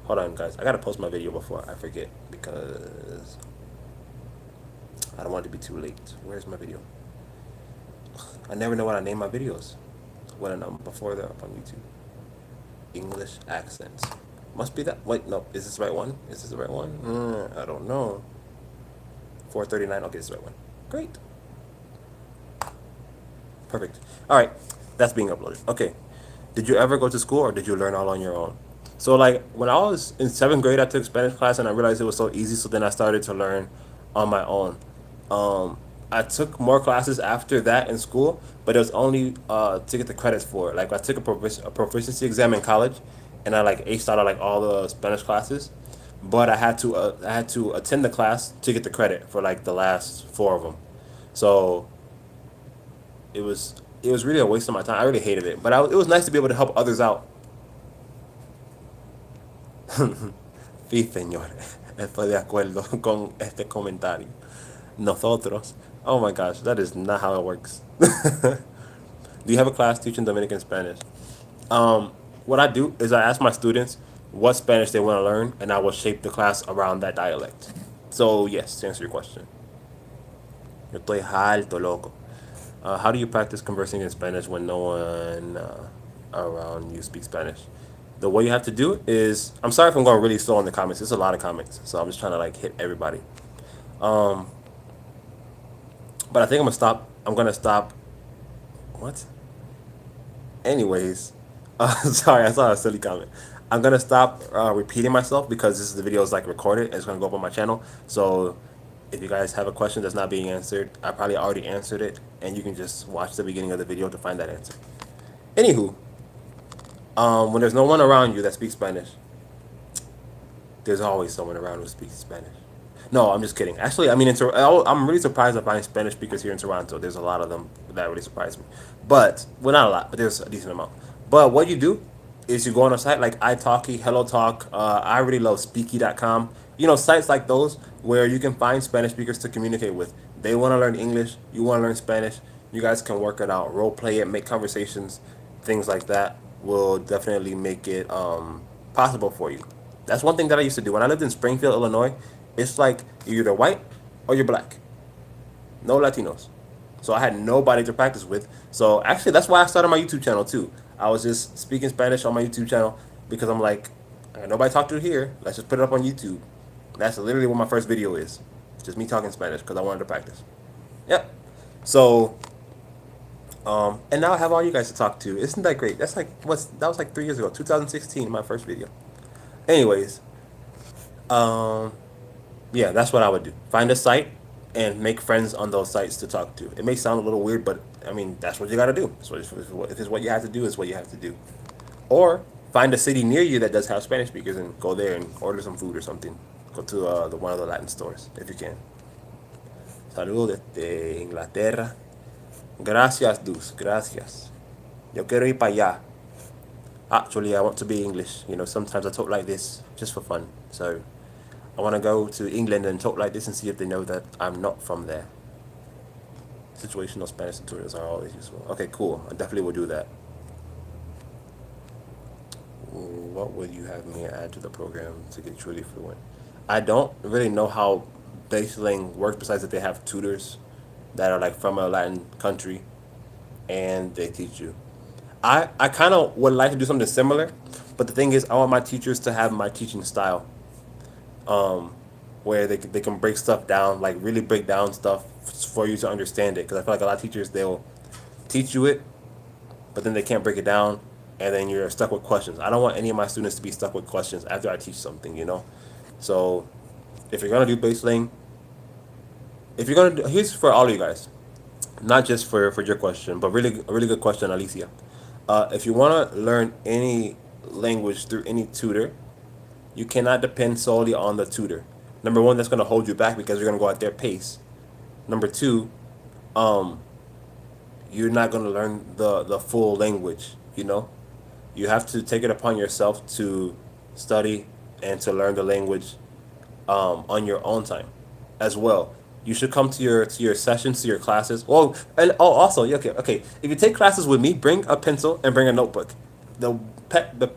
Hold on, guys. I gotta post my video before I forget because I don't want it to be too late. Where's my video? I never know what I name my videos when I'm before they're up on YouTube. English accents. Must be that. Wait, no. Is this the right one? Is this the right one? I don't know. 439. Okay, this is the right one. Great. Perfect. All right. That's being uploaded. Okay. Did you ever go to school or did you learn all on your own? So, like, when I was in seventh grade, I took Spanish class and I realized it was so easy. So then I started to learn on my own. I took more classes after that in school, but it was only to get the credits for it. Like, I took a proficiency exam in college, and I like aced out of like all the Spanish classes, but I had to attend the class to get the credit for like the last four of them. So it was really a waste of my time. I really hated it, but it was nice to be able to help others out. Sí, señor. Estoy de acuerdo con este comentario. Nosotros. Oh my gosh, that is not how it works. Do you have a class teaching Dominican Spanish? What I do is I ask my students what Spanish they want to learn, and I will shape the class around that dialect. So, yes, to answer your question. Yo estoy alto, loco. How do you practice conversing in Spanish when no one around you speaks Spanish? The way you have to do is, I'm sorry if I'm going really slow in the comments. There's a lot of comments, so I'm just trying to like hit everybody. But I think I'm gonna stop. I'm gonna stop. What? Anyways, sorry, I saw a silly comment. I'm gonna stop repeating myself because this video is like recorded and it's gonna go up on my channel. So if you guys have a question that's not being answered, I probably already answered it, and you can just watch the beginning of the video to find that answer. Anywho, when there's no one around you that speaks Spanish, there's always someone around who speaks Spanish. No, I'm just kidding. Actually, I mean, I'm really surprised to find Spanish speakers here in Toronto. There's a lot of them that really surprised me. But, well, not a lot, but there's a decent amount. But what you do is you go on a site like italki, HelloTalk. I really love Speaky.com. You know, sites like those where you can find Spanish speakers to communicate with. They want to learn English. You want to learn Spanish. You guys can work it out, role play it, make conversations, things like that will definitely make it possible for you. That's one thing that I used to do when I lived in Springfield, Illinois. It's like you're either white or you're black. No Latinos. So I had nobody to practice with. So actually, that's why I started my YouTube channel too. I was just speaking Spanish on my YouTube channel because I'm like, I got nobody to talk to here. Let's just put it up on YouTube. That's literally what my first video is. Just me talking Spanish because I wanted to practice. Yep. So, and now I have all you guys to talk to. Isn't that great? That's like, that was like 3 years ago, 2016, my first video. Anyways, yeah, that's what I would do. Find a site and make friends on those sites to talk to. It may sound a little weird, but I mean, that's what you got to do. So if it's what you have to do, it's what you have to do. Or find a city near you that does have Spanish speakers and go there and order some food or something. Go to one of the Latin stores if you can. Saludos desde Inglaterra. Gracias, Dus. Gracias. Yo quiero ir para allá. Actually, I want to be English. You know, sometimes I talk like this just for fun. So I want to go to England and talk like this and see if they know that I'm not from there. Situational Spanish tutorials are always useful. Okay, cool. I definitely will do that. What would you have me add to the program to get truly fluent? I don't really know how Bilingue works besides that they have tutors that are like from a Latin country and they teach you. I kind of would like to do something similar, but the thing is I want my teachers to have my teaching style. Where they can break stuff down, like really break down stuff for you to understand it. Because I feel like a lot of teachers, they'll teach you it, but then they can't break it down, and then you're stuck with questions. I don't want any of my students to be stuck with questions after I teach something, you know? So If you're gonna do baseline, if you're gonna do, here's for all of you guys, not just for your question, but really a really good question, Alicia. If you want to learn any language through any tutor, you cannot depend solely on the tutor. Number one, that's going to hold you back because you're going to go at their pace. Number two, um, you're not going to learn the full language. You have to take it upon yourself to study and to learn the language on your own time as well. You should come to your sessions, to your classes. Well, and also, yeah, okay. If you take classes with me, bring a pencil and bring a notebook. The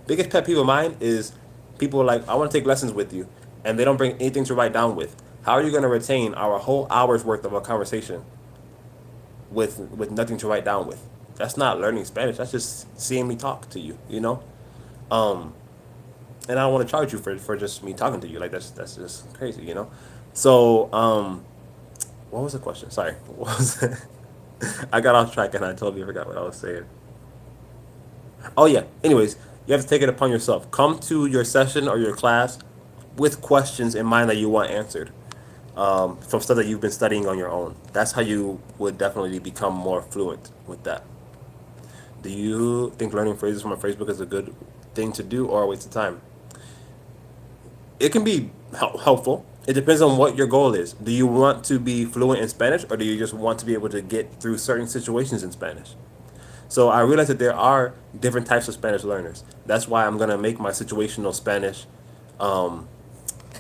biggest pet peeve of mine is people are like, I want to take lessons with you, and they don't bring anything to write down with. How are you going to retain our whole hour's worth of a conversation with nothing to write down with? That's not learning Spanish. That's just seeing me talk to you. Um, and I don't want to charge you for just me talking to you. Like that's just crazy. So what was the question? Sorry, what was it? I got off track and I totally forgot what I was saying. Oh yeah. Anyways, you have to take it upon yourself. Come to your session or your class with questions in mind that you want answered from stuff that you've been studying on your own. That's how you would definitely become more fluent with that. Do you think learning phrases from a phrase book is a good thing to do or a waste of time? It can be helpful. It depends on what your goal is. Do you want to be fluent in Spanish or do you just want to be able to get through certain situations in Spanish? So I realize that there are different types of Spanish learners. That's why I'm gonna make my situational Spanish. Um,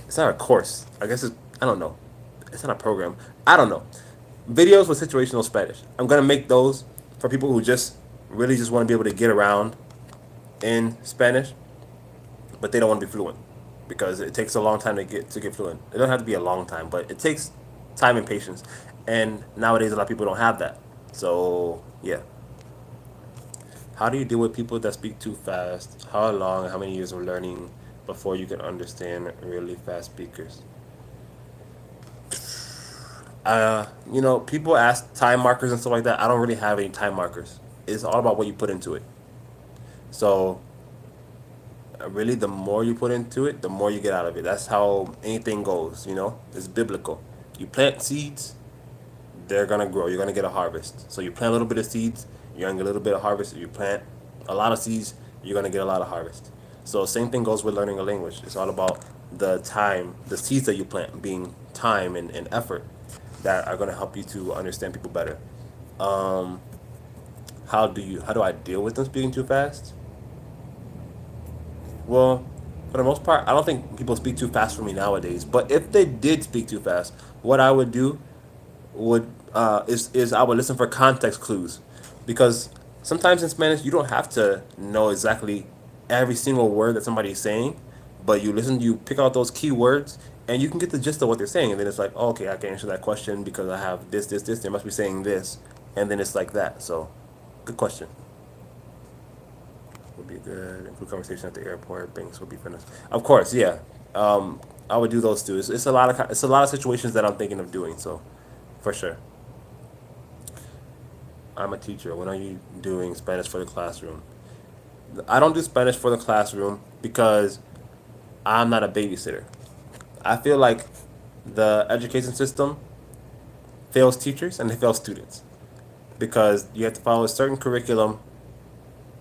it's not a course. I guess I don't know. It's not a program. I don't know. Videos with situational Spanish. I'm gonna make those for people who just really just want to be able to get around in Spanish, but they don't want to be fluent because it takes a long time to get fluent. It doesn't have to be a long time, but it takes time and patience. And nowadays, a lot of people don't have that. So yeah. How do you deal with people that speak too fast? How long and how many years of learning before you can understand really fast speakers? People ask time markers and stuff like that. I don't really have any time markers. It's all about what you put into it. So, really, the more you put into it, the more you get out of it. That's how anything goes. It's biblical. You plant seeds, they're going to grow. You're going to get a harvest. So, you plant a little bit of seeds, you're going to get a little bit of harvest. If you plant a lot of seeds, you're going to get a lot of harvest. So, same thing goes with learning a language. It's all about the time, the seeds that you plant being time and effort that are going to help you to understand people better. Um, how do I deal with them speaking too fast? Well, for the most part, I don't think people speak too fast for me nowadays. But if they did speak too fast, what I would do is I would listen for context clues, because sometimes in Spanish you don't have to know exactly every single word that somebody's saying, but you listen, you pick out those key words, and you can get the gist of what they're saying, and then it's like, oh, okay, I can answer that question because I have this, this, this. They must be saying this, and then it's like that. So, good question. Would be good. Include conversation at the airport. Banks would be finished. Of course, yeah. I would do those too. It's a lot of situations that I'm thinking of doing. So, for sure. I'm a teacher. When are you doing Spanish for the classroom? I don't do Spanish for the classroom because I'm not a babysitter. I feel like the education system fails teachers and they fail students because you have to follow a certain curriculum,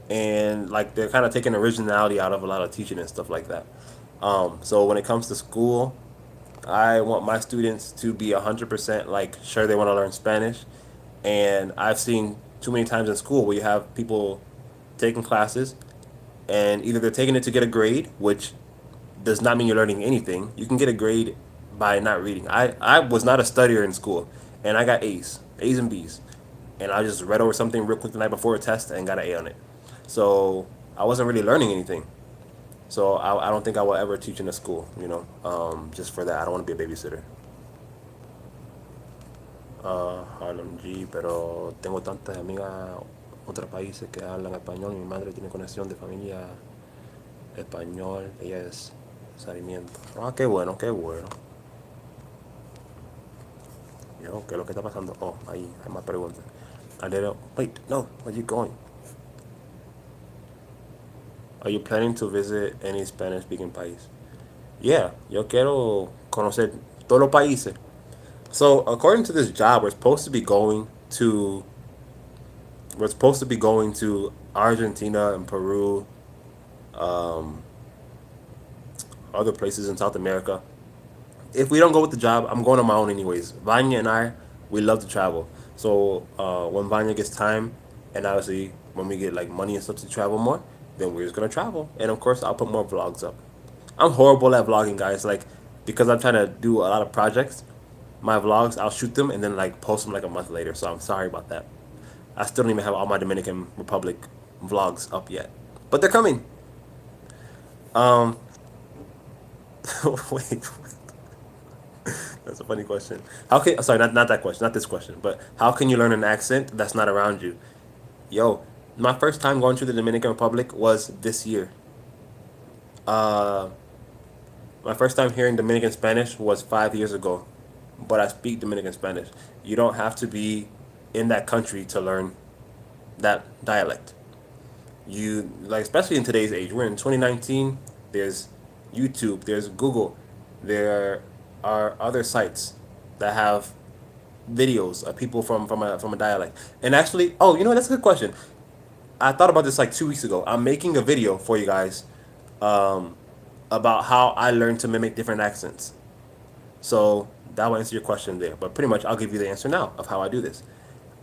and like they're kind of taking originality out of a lot of teaching and stuff like that. So when it comes to school, I want my students to be 100% like sure they want to learn Spanish, and I've seen too many times in school where you have people taking classes and either they're taking it to get a grade, which does not mean you're learning anything. You can get a grade by not reading. I was not a studier in school, and I got A's and B's, and I just read over something real quick the night before a test and got an A on it. So I wasn't really learning anything. So I don't think I will ever teach in a school, just for that. I don't want to be a babysitter. Harlem G, pero tengo tantas amigas otros países que hablan español. Mi madre tiene conexión de familia español. Ella es Sarmiento. Ah, qué bueno, qué bueno. Yo, ¿qué es lo que está pasando? Oh, ahí hay más preguntas. Wait, no, where are you going? Are you planning to visit any Spanish speaking país? Yeah, yo quiero conocer todos los países. So according to this job, to we're supposed to be going to Argentina and Peru, um, other places in South America. If we don't go with the job, I'm going on my own anyways. Vanya and I, we love to travel. So when Vanya gets time, and obviously when we get like money and stuff to travel more, then we're just gonna travel. And of course, I'll put more vlogs up. I'm horrible at vlogging, guys. Like because I'm trying to do a lot of projects, my vlogs I'll shoot them and then like post them like a month later. So I'm sorry about that. I still don't even have all my Dominican Republic vlogs up yet, but they're coming. Um, wait, that's a funny question. How can sorry, not that question, not this question, but how can you learn an accent that's not around you? Yo, my first time going to the Dominican Republic was this year. Uh, my first time hearing Dominican Spanish was 5 years ago, but I speak Dominican Spanish. You don't have to be in that country to learn that dialect. You like, especially in today's age, we're in 2019. There's YouTube, there's Google, there are other sites that have videos of people from a dialect. And actually, oh, you know what, that's a good question. I thought about this like 2 weeks ago. I'm making a video for you guys, um, about how I learned to mimic different accents. So that will answer your question there. But pretty much, I'll give you the answer now of how I do this.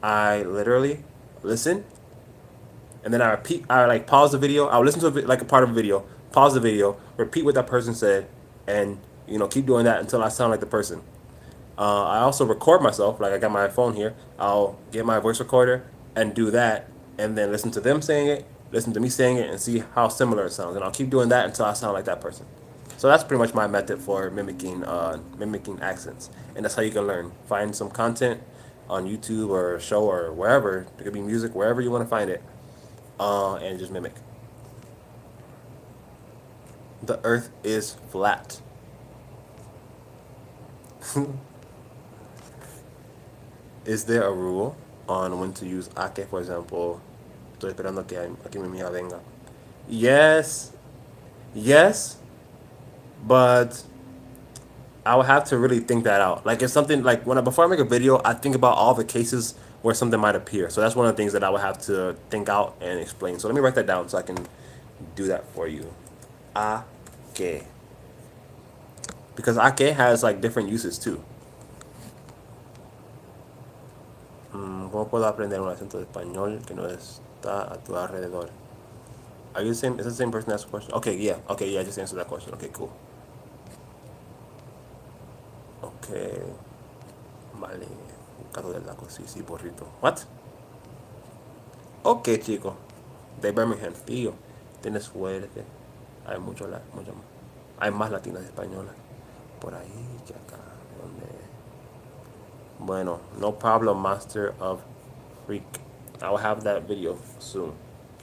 I literally listen, and then I repeat. I like pause the video. I'll listen to like a part of a video, pause the video, repeat what that person said, and keep doing that until I sound like the person. I also record myself. Like I got my phone here. I'll get my voice recorder and do that, and then listen to them saying it, listen to me saying it, and see how similar it sounds. And I'll keep doing that until I sound like that person. So that's pretty much my method for mimicking accents, and that's how you can learn. Find some content on YouTube or a show or wherever. It could be music, wherever you want to find it, and just mimic. The Earth is flat. Is there a rule on when to use ake, for example? Estoy esperando que mi amiga venga. Yes, yes, but I would have to really think that out. Like, if something like before I make a video, I think about all the cases where something might appear. So that's one of the things that I would have to think out and explain. So let me write that down so I can do that for you. Ake, because ake has like different uses too. ¿Cómo puedo aprender un acento de español que no está a tu alrededor? Are you the same? Is it the same person that asked the question? Okay, yeah. Okay, yeah. I just answered that question. Okay, cool. Okay. Vale. Gato del lago. Sí, sí, burrito. What? Okay, chico. De Birmingham. Tío, tienes suerte. Hay hay más latinas y españolas por ahí que acá. Donde... Bueno, no problem, Master of Freak. I'll have that video soon.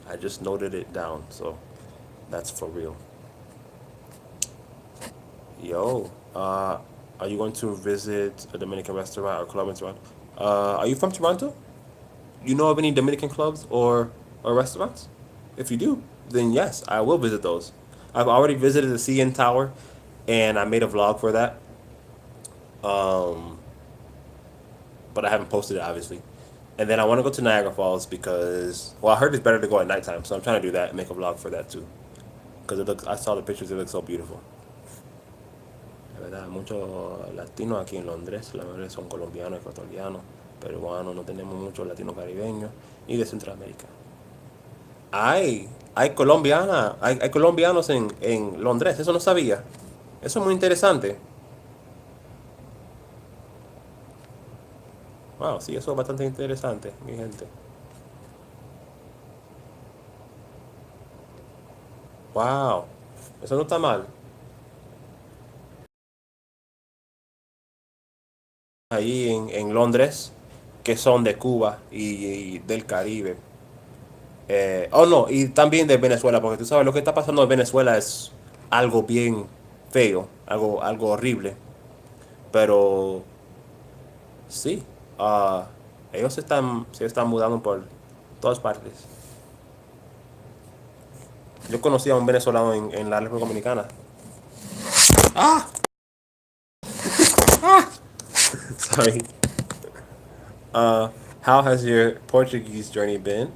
I just noted it down, so that's for real. Yo, are you going to visit a Dominican restaurant or club in Toronto? Are you from Toronto? You know of any Dominican clubs or restaurants? If you do, then yes, I will visit those. I've already visited the CN Tower, and I made a vlog for that. But I haven't posted it, obviously. And then I want to go to Niagara Falls because, well, I heard it's better to go at nighttime, so I'm trying to do that and make a vlog for that too. Because I saw the pictures, it looks so beautiful. La verdad, muchos latinos aquí en Londres, la mayoría son colombianos, ecuatorianos, peruanos, no tenemos muchos latinos caribeños y de Centroamérica. Hay colombianos en Londres, eso no sabía. Eso es muy interesante. Wow, sí, eso es bastante interesante, mi gente. Wow, eso no está mal. Ahí en Londres, que son de Cuba y del Caribe. Oh, no, y también de Venezuela, porque tú sabes, lo que está pasando en Venezuela es algo bien feo, algo horrible. Pero sí, ellos se están mudando por todas partes. Yo conocí a un venezolano en la República Dominicana. ¡Ah! Sorry. How has your Portuguese journey been?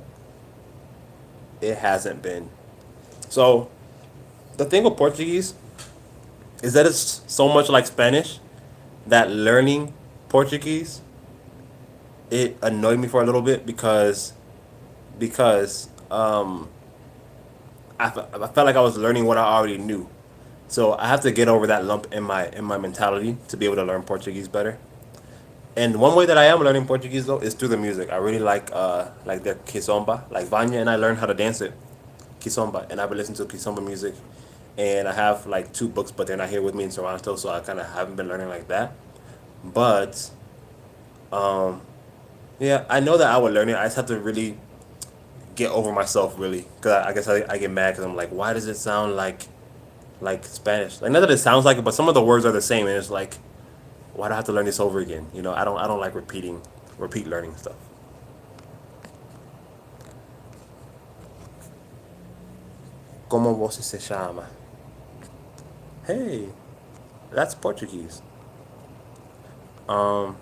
It hasn't been. So the thing with Portuguese is that it's so much like Spanish that learning Portuguese it annoyed me for a little bit because I felt like I was learning what I already knew. So I have to get over that lump in my mentality to be able to learn Portuguese better. And one way that I am learning Portuguese though is through the music. I really like their kizomba. Like Vanya and I learned how to dance it, kizomba, and I've been listening to kizomba music. And I have like two books, but they're not here with me in Toronto, so I kind of haven't been learning like that. But yeah, I know that I would learn it. I just have to really get over myself, really, because I guess I get mad because I'm like, why does it sound like Spanish? Like not that it sounds like it, but some of the words are the same, and it's like, why do I have to learn this over again? You know, I don't like repeat learning stuff. Como você se chama? Hey, that's Portuguese. Um,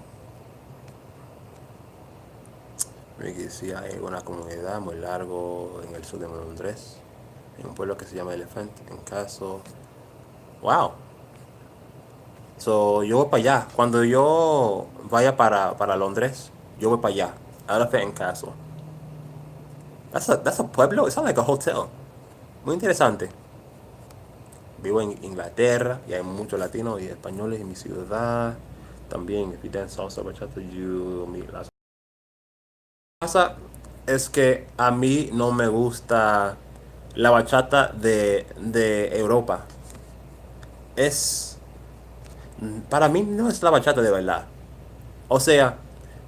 me decía, hay una comunidad muy largo en el sur de Londres, en un pueblo que se llama Elephant, en caso. Wow. So, yo voy para allá. Cuando yo vaya para Londres, yo voy para allá. Elephant en caso. That's a pueblo. It's not like a hotel. Muy interesante. Vivo en Inglaterra y hay muchos latinos y españoles en mi ciudad. También, if you dance salsa bachata, you meet las. Lo que pasa es que a mí no me gusta la bachata de Europa. Es. Para mí no es la bachata de verdad. O sea,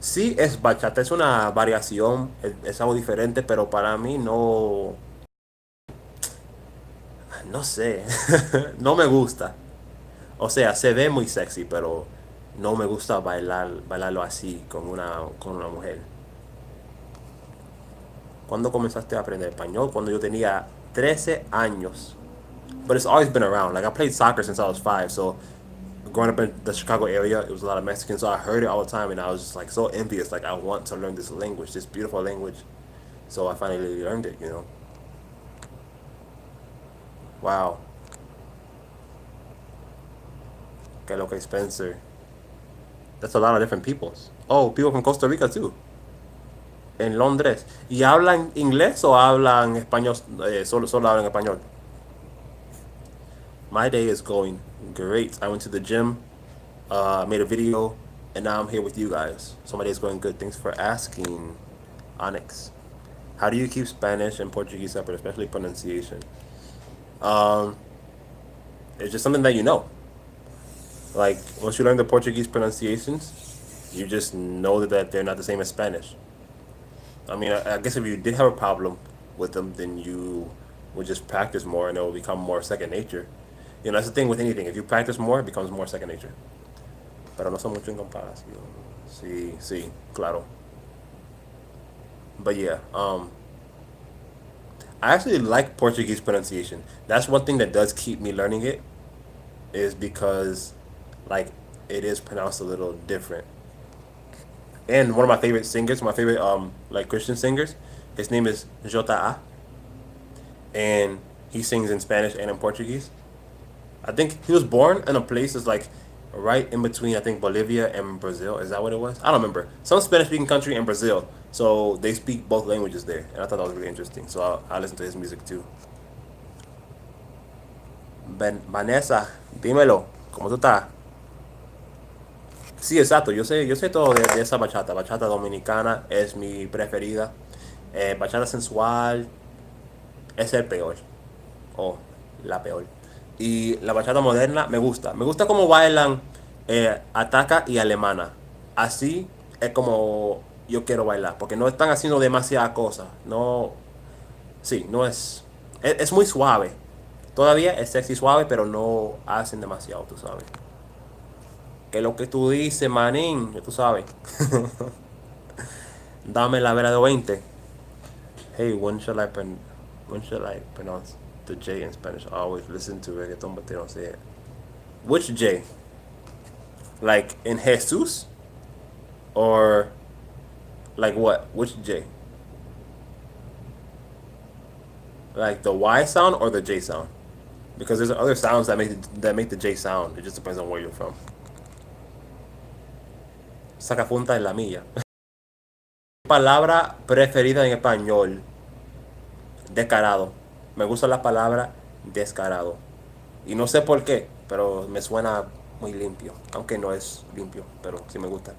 sí es bachata, es una variación, es algo diferente, pero para mí no. No sé. No me gusta. O sea, se ve muy sexy, pero no me gusta bailarlo así con una mujer. ¿Cuándo comenzaste a aprender español? Cuando yo tenía 13 años. But it's always been around. Like I played soccer since I was 5, so growing up in the Chicago area, it was a lot of Mexicans, so I heard it all the time, and I was just like so envious. Like I want to learn this language, this beautiful language. So I finally learned it. You know. Wow. Que lo que Spencer. That's a lot of different peoples. Oh, people from Costa Rica too. En Londres. ¿Y hablan inglés o hablan español? Solo hablan español. My day is going great. I went to the gym, made a video, and now I'm here with you guys. So my day is going good. Thanks for asking, Onyx. How do you keep Spanish and Portuguese separate, especially pronunciation? Um, it's just something that you know. Like once you learn the Portuguese pronunciations, you just know that they're not the same as Spanish. I mean, I guess if you did have a problem with them, then you would just practice more, and it will become more second nature. You know, that's the thing with anything. If you practice more, it becomes more second nature. Pero no son mucho en comparación. Sí, sí, claro. But yeah, I actually like Portuguese pronunciation. That's one thing that does keep me learning it, is because, like, it is pronounced a little different. And one of my favorite singers, my favorite like Christian singers, his name is Jota, and he sings in Spanish and in Portuguese. I think he was born in a place that's like right in between, I think, Bolivia and Brazil. Is that what it was? I don't remember. Some Spanish speaking country and Brazil. So they speak both languages there. And I thought that was really interesting. So I listen to his music too. Vanessa, dímelo, ¿cómo tú estás? Sí, exacto. Yo sé todo de esa bachata. Bachata dominicana es mi preferida. Bachata sensual es el peor. O la peor. Y la bachata moderna me gusta. Me gusta cómo bailan ataca y alemana. Así es como yo quiero bailar. Porque no están haciendo demasiada cosa. No. Sí, no es. Es muy suave. Todavía es sexy suave, pero no hacen demasiado, tú sabes. Que lo que tú dices, manín, tú sabes. Dame la vera de 20. Hey, when should I pronounce the J in Spanish? I always listen to reggaeton, but they don't say it. Which J? Like in Jesus? Or like what? Which J? Like the Y sound or the J sound? Because there's other sounds that make the J sound. It just depends on where you're from. Sacapunta en la milla. Palabra preferida en español. Descarado. Me gusta la palabra descarado. Y no sé por qué, pero me suena muy limpio. Aunque no es limpio, pero sí me gusta.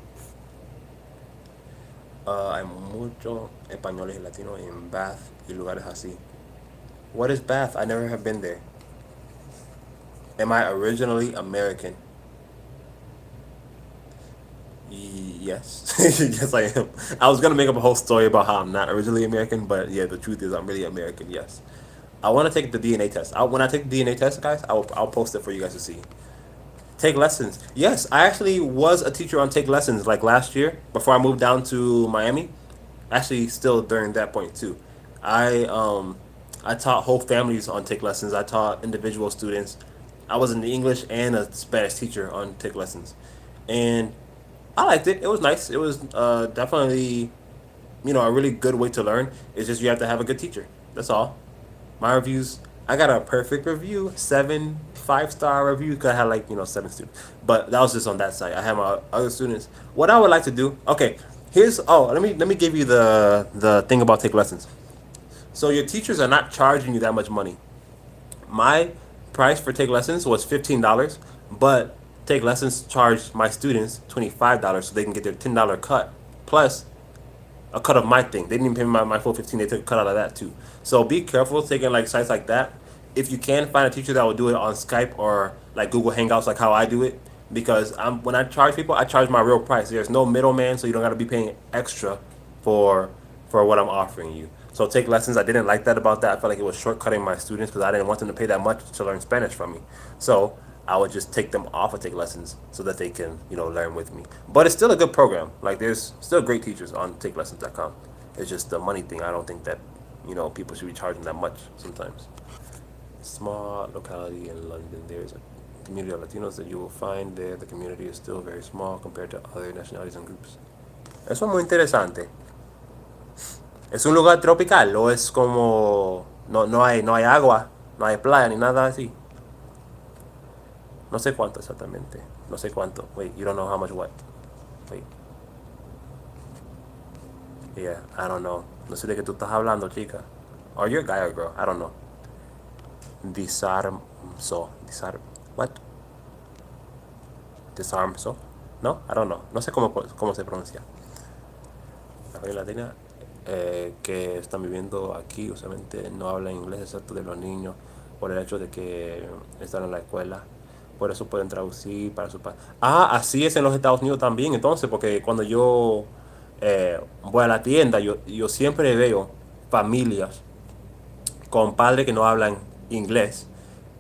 Hay muchos españoles y latinos en Bath y lugares así. What is Bath? I never have been there. Am I originally American? Yes. Yes, I am. I was going to make up a whole story about how I'm not originally American, but yeah, the truth is I'm really American, yes. I want to take the DNA test. When I take the DNA test, guys, I'll post it for you guys to see. Take lessons. Yes, I actually was a teacher on Take Lessons like last year before I moved down to Miami. Actually, still during that point too. I taught whole families on Take Lessons. I taught individual students. I was an English and a Spanish teacher on Take Lessons, and I liked it. It was nice. It was definitely, a really good way to learn. It's just you have to have a good teacher. That's all. My reviews, I got a perfect review, 5-star review, because I had like, 7 students. But that was just on that site. I have my other students. What I would like to do, okay, let me give you the thing about Take Lessons. So your teachers are not charging you that much money. My price for Take Lessons was $15, but Take Lessons charged my students $25 so they can get their $10 cut plus a cut of my thing. They didn't even pay me my full 15. They took a cut out of that too. So be careful taking like sites like that. If you can find a teacher that will do it on Skype or like Google Hangouts, like how I do it, because when I charge people, I charge my real price. There's no middleman, so you don't got to be paying extra for what I'm offering you. So Take Lessons, I didn't like that about that. I felt like it was shortcutting my students because I didn't want them to pay that much to learn Spanish from me. So I would just take them off of Take Lessons so that they can, learn with me. But it's still a good program. Like there's still great teachers on takelessons.com. It's just the money thing. I don't think that, people should be charging that much sometimes. Small locality in London. There's a community of Latinos that you will find there. The community is still very small compared to other nationalities and groups. Eso es muy interesante. ¿Es un lugar tropical o es como no hay agua, no hay playa ni nada así? No sé cuánto exactamente. No sé cuánto. Wait, you don't know how much what? Wait. Yeah, I don't know. No sé de qué tú estás hablando, chica. Or you're a guy or girl. I don't know. Disarmso. What? Disarmso. No, I don't know. No sé cómo se pronuncia. La familia latina que están viviendo aquí usualmente no hablan inglés excepto de los niños por el hecho de que están en la escuela. Por eso pueden traducir para su padre. Ah, así es en los Estados Unidos también, entonces, porque cuando yo voy a la tienda, yo siempre veo familias con padres que no hablan inglés,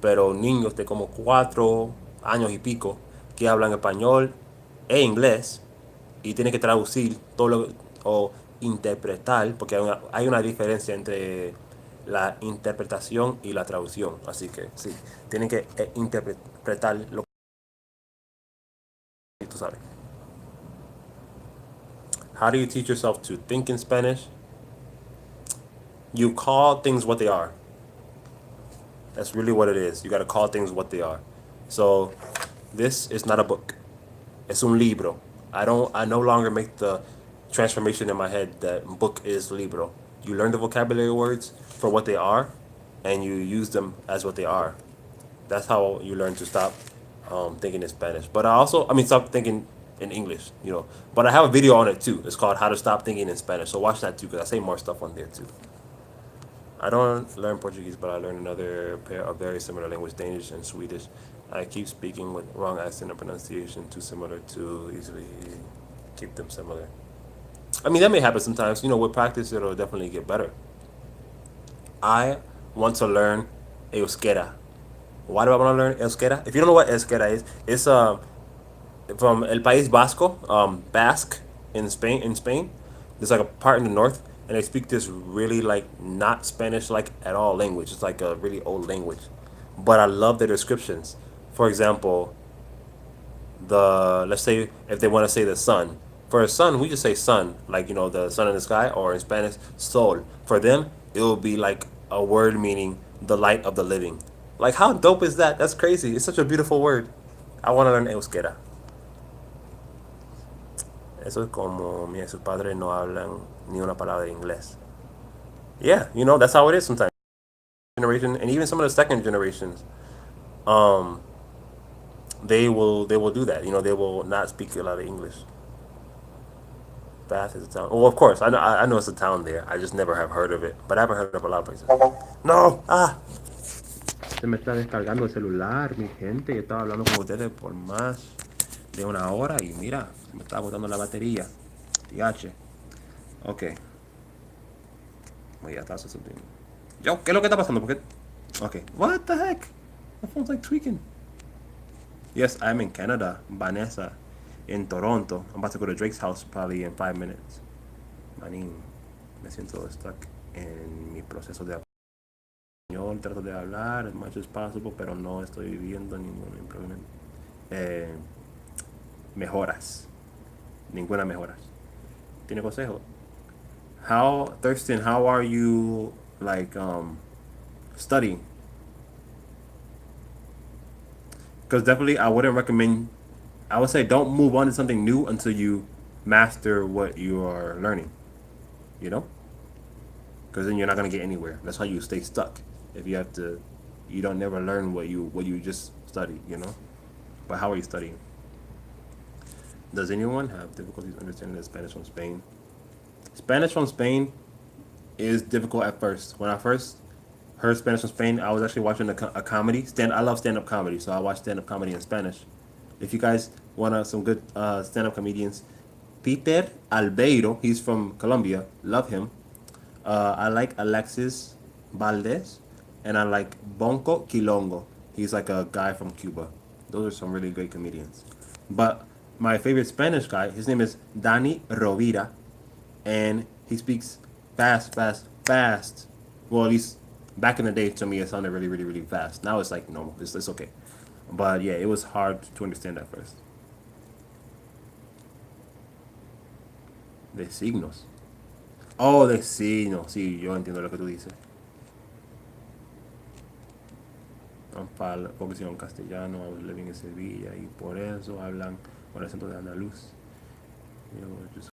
pero niños de como 4 años y pico que hablan español e inglés y tienen que traducir todo o interpretar, porque hay una diferencia entre la interpretación y la traducción. Así que sí, tienen que interpretar lo que tú sabes. How do you teach yourself to think in Spanish? You call things what they are. That's really what it is. You got to call things what they are. So, this is not a book. Es un libro. I no longer make the transformation in my head that book is libro. You learn the vocabulary words for what they are, and you use them as what they are. That's how you learn to stop thinking in Spanish. But stop thinking in English, But I have a video on it too. It's called How to Stop Thinking in Spanish. So watch that too, because I say more stuff on there too. I don't learn Portuguese, but I learned another pair of very similar language, Danish and Swedish. I keep speaking with wrong accent or pronunciation too similar to easily keep them similar. I mean, that may happen sometimes. With practice, it'll definitely get better. I want to learn Euskera. Why do I want to learn Euskera? If you don't know what Euskera is, it's from El País Vasco, Basque in Spain. There's like a part in the north, and they speak this really like not Spanish like at all language. It's like a really old language, but I love the descriptions. For example, let's say if they want to say the sun, For a sun, we just say sun, like, the sun in the sky, or in Spanish, sol. For them, it will be like a word meaning the light of the living. Like, how dope is that? That's crazy. It's such a beautiful word. I want to learn euskera. Eso es como sus padres no hablan ni una palabra de inglés. Yeah, that's how it is sometimes. Generation, and even some of the second generations, um, they will do that. They will not speak a lot of English. Bath is a town. Well, of course, I know it's a town there. I just never have heard of it, but I haven't heard of a lot of places. No, se me está descargando el celular, mi gente. Yo estaba hablando con ustedes por más de una hora y mira, se me está botando la batería. TH. Ok. Well, yeah, that's something. Yo, ¿qué es lo que está pasando? ¿Por qué? Okay. What the heck? My phone's like tweaking. Yes, I'm in Canada, Vanessa, in Toronto. I'm about to go to Drake's house probably in 5 minutes. Manín, me siento stuck en mi proceso de español. Trato de hablar as much as possible, pero no estoy viendo ningún improvement. Mejoras. Ninguna mejoras. ¿Tiene consejo? Thurston, how are you, like, studying? Because definitely I wouldn't recommend, I would say don't move on to something new until you master what you are learning, you know? Because then you're not going to get anywhere. That's how you stay stuck. If you don't never learn what you just studied. But how are you studying? Does anyone have difficulties understanding the Spanish from Spain? Spanish from Spain is difficult at first. When I first heard Spanish from Spain, I was actually watching a comedy. I love stand-up comedy, so I watch stand-up comedy in Spanish. If you guys want some good stand-up comedians, Peter Albeiro, he's from Colombia. Love him. I like Alexis Valdez, and I like Bonco Quilongo. He's like a guy from Cuba. Those are some really great comedians. But my favorite Spanish guy, his name is Dani Rovira, and he speaks fast, fast, fast. Well, at least back in the day, to me, it sounded really, really, really fast. Now it's like normal. It's okay. But yeah, it was hard to understand at first. De signos. Oh, de signos. Sí, yo entiendo lo que tú dices. I'm focusing on castellano. I was living in Sevilla y por eso hablan con el acento de andaluz. Just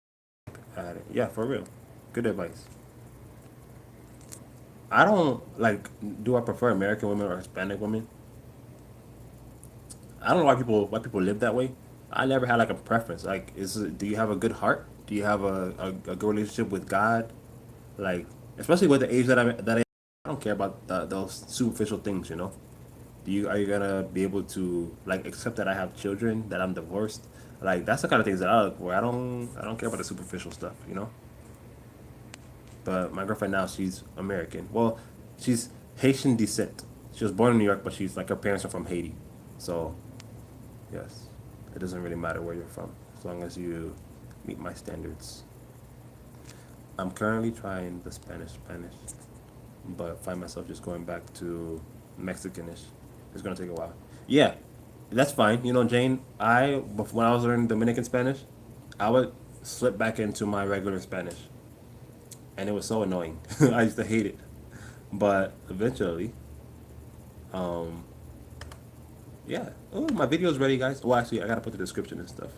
at it. Yeah, for real. Good advice. I don't like. Do I prefer American women or Hispanic women? I don't know why people live that way. I never had like a preference. Like, do you have a good heart? Do you have a good relationship with God? Like, especially with the age I don't care about those superficial things. Are you gonna be able to like accept that I have children, that I'm divorced? Like, that's the kind of things that I look for. I don't care about the superficial stuff. But my girlfriend now, she's American. Well, she's Haitian descent. She was born in New York, but she's like her parents are from Haiti. So, yes, it doesn't really matter where you're from as long as you meet my standards. I'm currently trying the Spanish, but find myself just going back to Mexicanish. It's gonna take a while. Yeah, that's fine. Jane, when I was learning Dominican Spanish, I would slip back into my regular Spanish, and it was so annoying. I used to hate it, but eventually, um, yeah. Oh, my video's ready, guys. Well, actually, I gotta put the description and stuff.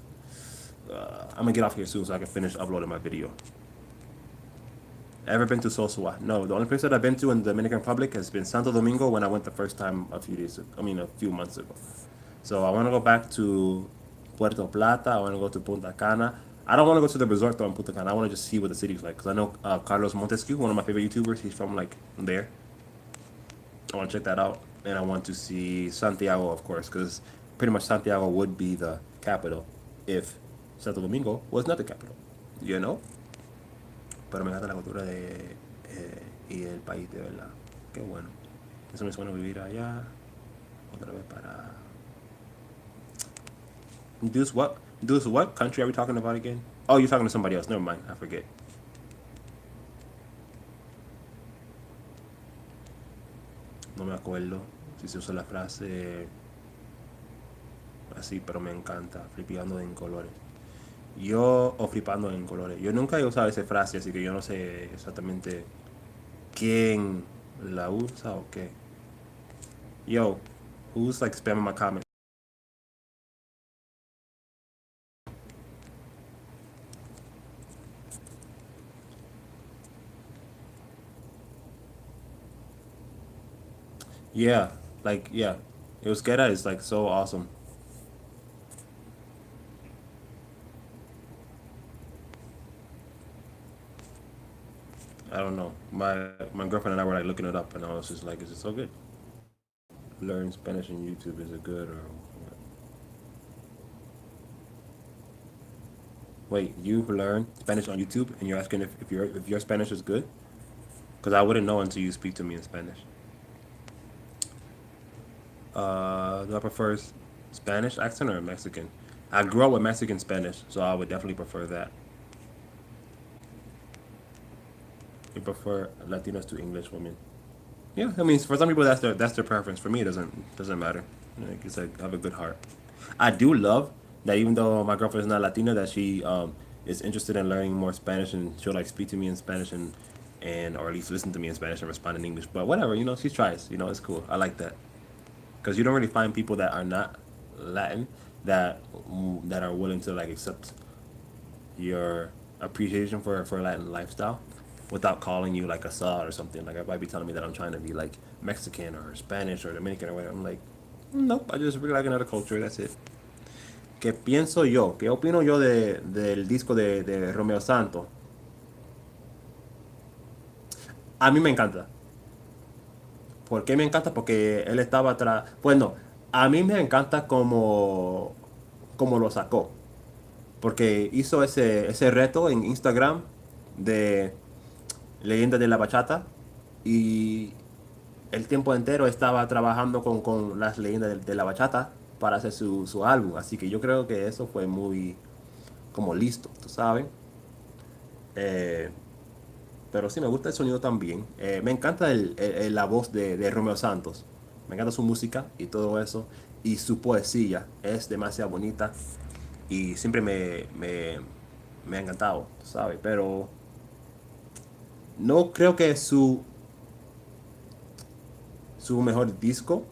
I'm gonna get off here soon so I can finish uploading my video. Ever been to Sosua? No, the only place that I've been to in the Dominican Republic has been Santo Domingo when I went the first time a few months ago. So I want to go back to Puerto Plata. I want to go to Punta Cana. I don't want to go to the resort though in Punta Cana. I want to just see what the city's like because I know Carlos Montesquieu, one of my favorite YouTubers. He's from like there. I want to check that out, and I want to see Santiago, of course, because pretty much Santiago would be the capital if Santo Domingo was not the capital. You know. Pero me encanta la cultura y el país, de verdad. Qué bueno. Eso me suena vivir allá. Otra vez para... What country are we talking about again? Oh, you're talking to somebody else. Never mind. I forget. No me acuerdo si se usa la frase así, pero me encanta. Flipeando en colores. Yo o flipando en colores. Yo nunca he usado esa frase, así que yo no sé exactamente quién la usa o qué. Yo, who's like spamming my comment? Yeah, like yeah. Euskera is like so awesome. I don't know. My girlfriend and I were like looking it up, and I was just like, "Is it so good?" Learn Spanish on YouTube. Is it good or what? Wait? You learn Spanish on YouTube, and you're asking if your Spanish is good? Because I wouldn't know until you speak to me in Spanish. Do I prefer Spanish accent or Mexican? I grew up with Mexican Spanish, so I would definitely prefer that. You prefer Latinos to English women? Yeah, I mean, for some people that's their preference. For me, it doesn't matter. Like it's like I have a good heart. I do love that even though my girlfriend is not Latina, that she is interested in learning more Spanish and she'll like speak to me in Spanish and or at least listen to me in Spanish and respond in English. But whatever, she tries. It's cool. I like that because you don't really find people that are not Latin that are willing to like accept your appreciation for Latin lifestyle without calling you like a sod or something. Like I might be telling me that I'm trying to be like Mexican or Spanish or Dominican or whatever. I'm like, nope, I just really like another culture. That's it. ¿Qué pienso yo? ¿Qué opino yo del disco de Romeo Santos? A mí me encanta. ¿Por qué me encanta? Porque él estaba atrás. Bueno, a mí me encanta como lo sacó. Porque hizo ese reto en Instagram de leyenda de la bachata y el tiempo entero estaba trabajando con las leyendas de la bachata para hacer su álbum. Así que yo creo que eso fue muy como listo, tú sabes. Eh, pero sí, me gusta el sonido también. Me encanta la voz de Romeo Santos. Me encanta su música y todo eso. Y su poesía es demasiado bonita. Y siempre me ha encantado, tú ¿sabes? Pero no creo que es su mejor disco,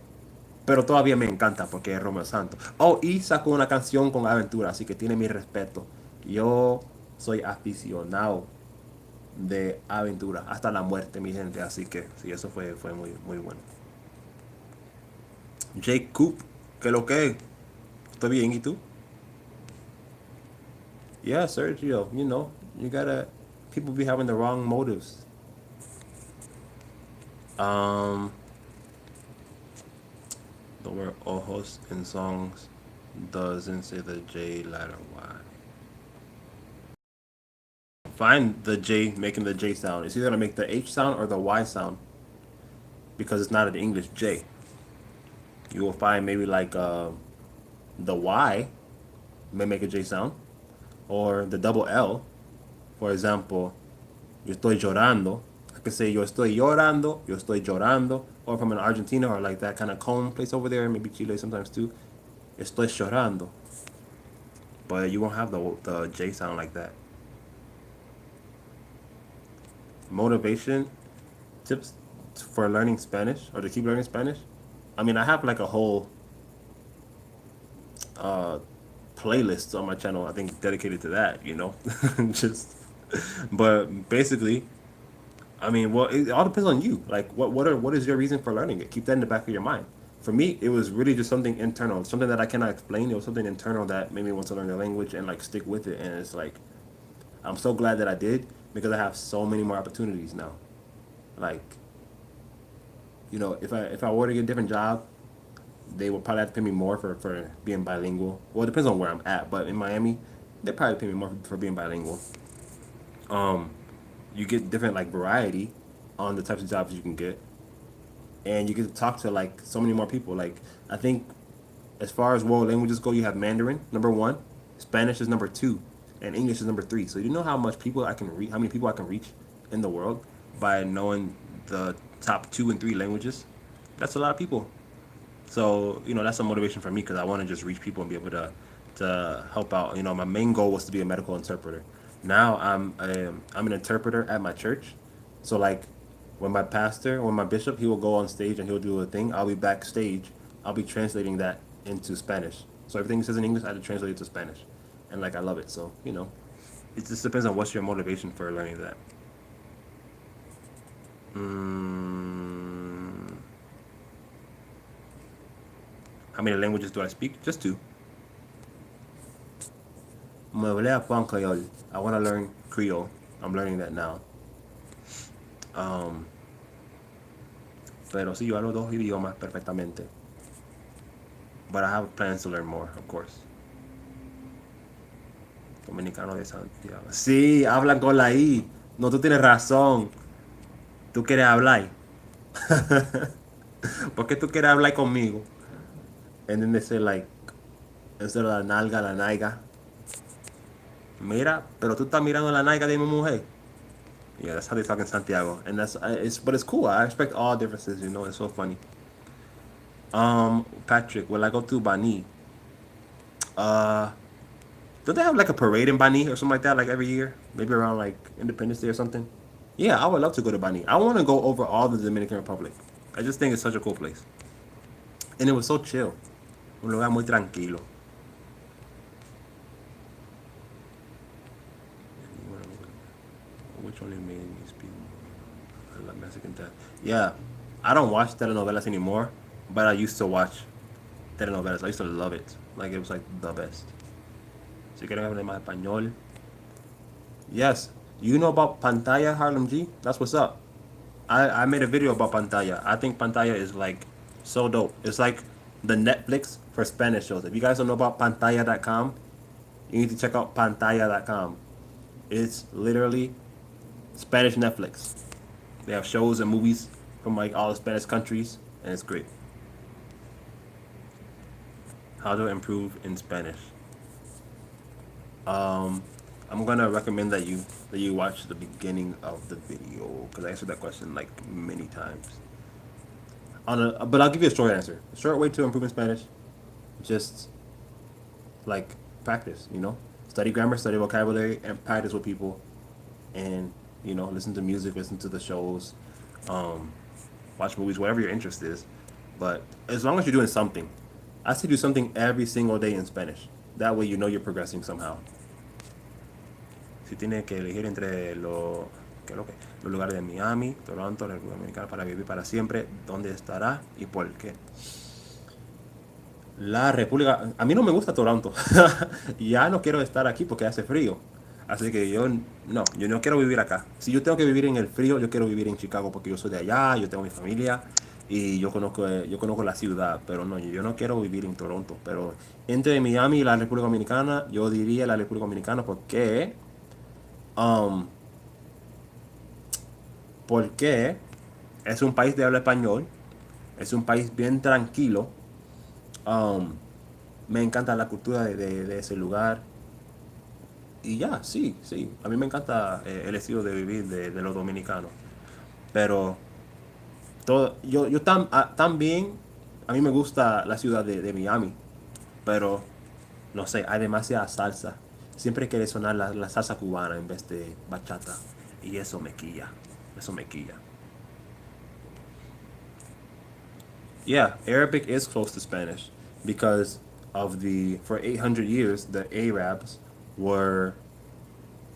pero todavía me encanta porque es Romeo Santos. Oh, y sacó una canción con Aventura, así que tiene mi respeto. Yo soy aficionado de Aventura hasta la muerte, mi gente, así que sí, eso fue muy, muy bueno. Jake Coop, ¿qué lo que? ¿Estoy bien? ¿Y tú? Yeah, Sergio, you gotta, people be having the wrong motives. Um, the word ojos in songs doesn't say the J letter. Why? Find the J making the J sound. It's either gonna make the H sound or the Y sound because it's not an English J. You will find maybe like the Y may make a J sound or the double L. For example, yo estoy llorando. I could say yo estoy llorando, or from an Argentina or like that kind of cone place over there, maybe Chile sometimes too. Estoy llorando, but you won't have the J sound like that. Motivation tips for learning Spanish or to keep learning Spanish. I mean, I have like a whole uh, playlist on my channel. I think dedicated to that. Just. But basically, I mean, well, it all depends on you. Like, what is your reason for learning it? Keep that in the back of your mind. For me, it was really just something internal, something that I cannot explain. It was something internal that made me want to learn the language and like stick with it. And it's like, I'm so glad that I did because I have so many more opportunities now. Like, if I were to get a different job, they would probably have to pay me more for being bilingual. Well, it depends on where I'm at, but in Miami, they probably pay me more for being bilingual. Um, you get different like variety on the types of jobs you can get, and you get to talk to like so many more people. Like I think as far as world languages go, you have Mandarin number one, Spanish is number two, and English is number three. So you know how much people I can reach, how many people I can reach in the world by knowing the top two and three languages. That's a lot of people. So that's a motivation for me because I want to just reach people and be able to to help out. You know, my main goal was to be a medical interpreter. Now I'm an interpreter at my church. So like when my bishop, he will go on stage and he'll do a thing. I'll be backstage. I'll be translating that into Spanish. So everything he says in English, I have to translate it to Spanish, and like I love it. So you know, it just depends on what's your motivation for learning that. Mm, how many languages do I speak? Just two. Me voulais apprendre Creole. I want to learn Creole. I'm learning that now. Um, pero sí, yo hablo dos idiomas perfectamente. But I have plans to learn more, of course. Dominicano de Santiago. Sí, hablan con la I. No, tú tienes razón. Tú quieres hablar. ¿Por qué tú quieres hablar conmigo? And then they say like, instead of la nalga, la naiga. Mira, pero tú estás mirando la naiga de mi mujer. Yeah, that's how they talk in Santiago, and but it's cool. I respect all differences. You know, it's so funny. Patrick, will I go to Bani? Uh, don't they have like a parade in Bani or something like that, like every year? Maybe around like Independence Day or something. Yeah, I would love to go to Bani. I want to go over all the Dominican Republic. I just think it's such a cool place, and it was so chill. Un lugar muy tranquilo. Which only made me speak like Mexican time. Yeah, I don't watch telenovelas anymore, but I used to watch telenovelas. I used to love it. Like it was like the best. Si quieren hablar más español. Yes, you know about Pantalla, Harlem G? That's what's up. I made a video about Pantalla. I think Pantalla is like so dope. It's like the Netflix for Spanish shows. If you guys don't know about Pantalla.com, you need to check out Pantalla.com. It's literally Spanish Netflix. They have shows and movies from like all the Spanish countries, and it's great. How to improve in Spanish? Um, I'm gonna recommend that you watch the beginning of the video because I answered that question like many times. But I'll give you a short answer. A short way to improve in Spanish, just like practice. You know, study grammar, study vocabulary, and practice with people, and you know, listen to music, listen to the shows, um, watch movies, whatever your interest is. But as long as you're doing something, I say do something every single day in Spanish. That way you know you're progressing somehow. Si tiene que elegir entre ¿qué es lo que? Los lugares de Miami, Toronto, República Dominicana para vivir para siempre, ¿dónde estará y por qué? La República, a mí no me gusta Toronto. Ya no quiero estar aquí porque hace frío. Así que yo no quiero vivir acá. Si yo tengo que vivir en el frío, yo quiero vivir en Chicago porque yo soy de allá, yo tengo mi familia y yo conozco la ciudad, pero no, yo no quiero vivir en Toronto. Pero entre Miami y la República Dominicana, yo diría la República Dominicana um, porque es un país de habla español, es un país bien tranquilo. Um, Me encanta la cultura de ese lugar. Y ya, sí, sí. A mí me encanta el estilo de vivir de los dominicanos. Pero también, a mí me gusta la ciudad de Miami. Pero, no sé, hay demasiada salsa. Siempre quiere sonar la salsa cubana en vez de bachata. Y eso me quilla. Eso me quilla. Yeah, Arabic is close to Spanish because for 800 years, the Arabs were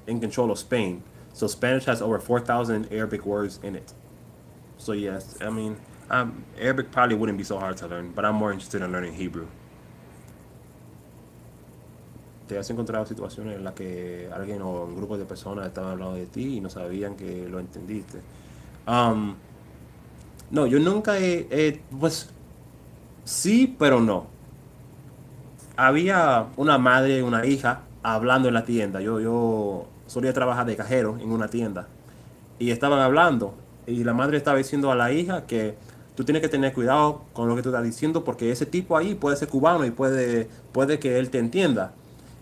in control of Spain. So Spanish has over 4,000 Arabic words in it. So yes, I mean, Arabic probably wouldn't be so hard to learn, but I'm more interested in learning Hebrew. ¿Te has encontrado situaciones en las que alguien o un grupo de personas estaban hablando de ti y no sabían que lo entendiste? Um, no, yo nunca pues sí, pero no. Había una madre y una hija hablando en la tienda. Yo solía trabajar de cajero en una tienda y estaban hablando y la madre estaba diciendo a la hija que tú tienes que tener cuidado con lo que tú estás diciendo porque ese tipo ahí puede ser cubano y puede que él te entienda.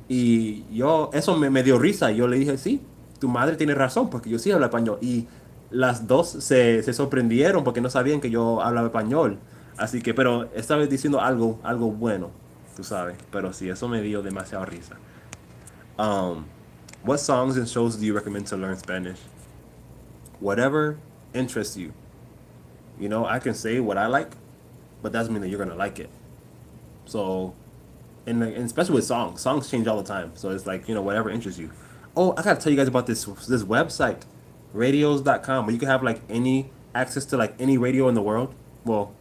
Y eso me dio risa y yo le dije, sí, tu madre tiene razón porque yo sí hablo español. Y las dos se sorprendieron porque no sabían que yo hablaba español. Así que, pero esta vez diciendo algo bueno. tú sabes. Pero sí, eso me dio demasiado risa. Um, what songs and shows do you recommend to learn Spanish? Whatever interests you. You know, I can say what I like, but that doesn't mean that you're gonna like it. So, and especially with songs change all the time. So it's like, you know, whatever interests you. Oh, I gotta tell you guys about this website, radios.com, where you can have like any access to like any radio in the world. Well,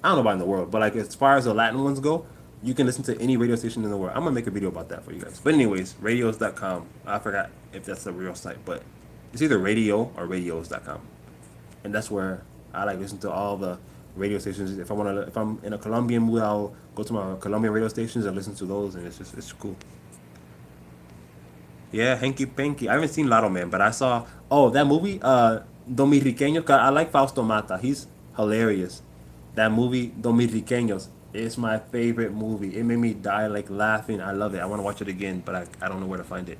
I don't know about in the world, but like as far as the Latin ones go, you can listen to any radio station in the world. I'm gonna make a video about that for you guys. But anyways, radios.com. I forgot if that's a real site, but it's either radio or radios.com. And that's where I like listen to all the radio stations. If I'm in a Colombian mood, I'll go to my Colombian radio stations and listen to those, and it's cool. Yeah, Hanky Panky. I haven't seen Lotto Man, but I saw that movie, Dominicanos. I like Fausto Mata. He's hilarious. That movie, Dominicanos, is my favorite movie. It made me die like laughing. I love it. I want to watch it again, but I don't know where to find it.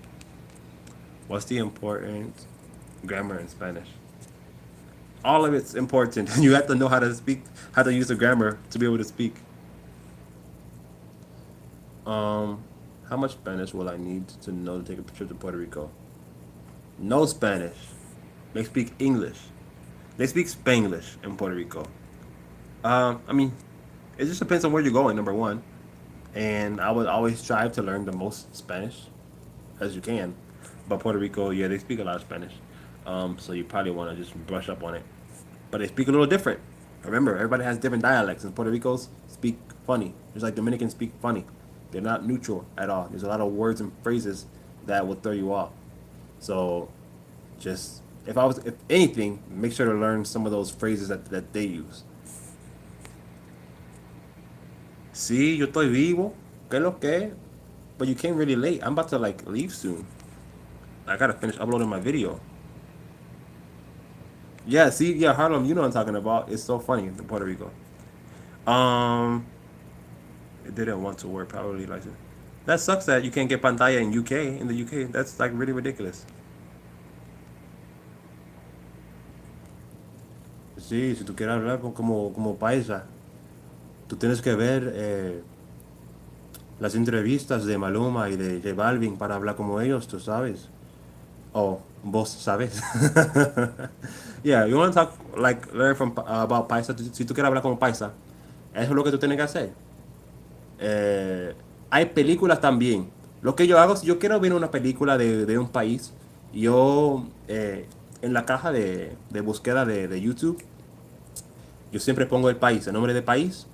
What's the important grammar in Spanish? All of it's important. You have to know how to speak, how to use the grammar to be able to speak. Um, how much Spanish will I need to know to take a trip to Puerto Rico? No Spanish. They speak English. They speak Spanglish in Puerto Rico. I mean, it just depends on where you're going. Number one, and I would always strive to learn the most Spanish as you can. But Puerto Rico, yeah, they speak a lot of Spanish. So you probably want to just brush up on it. But they speak a little different. Remember, everybody has different dialects, and Puerto Ricos speak funny. Just like Dominicans speak funny. They're not neutral at all. There's a lot of words and phrases that will throw you off. So, just if anything, make sure to learn some of those phrases that they use. Sí, yo estoy vivo. ¿Qué es lo que? But you came really late. I'm about to like leave soon. I gotta finish uploading my video. Yeah, see, yeah, Harlem, you know what I'm talking about. It's so funny in Puerto Rico. Um, it didn't want to work, probably like it. That sucks that you can't get pantalla in UK. In the UK, that's like really ridiculous. Sí, si tú quieres hablar como paisa, tú tienes que ver las entrevistas de Maluma y de J Balvin para hablar como ellos, tú sabes. Oh, vos sabes. Yeah, you want to talk like learn from about paisa. Si tú quieres hablar como paisa, eso es lo que tú tienes que hacer. Hay películas también. Lo que yo hago, si yo quiero ver una película de un país, yo en la caja de búsqueda de YouTube, yo siempre pongo el país, el nombre del país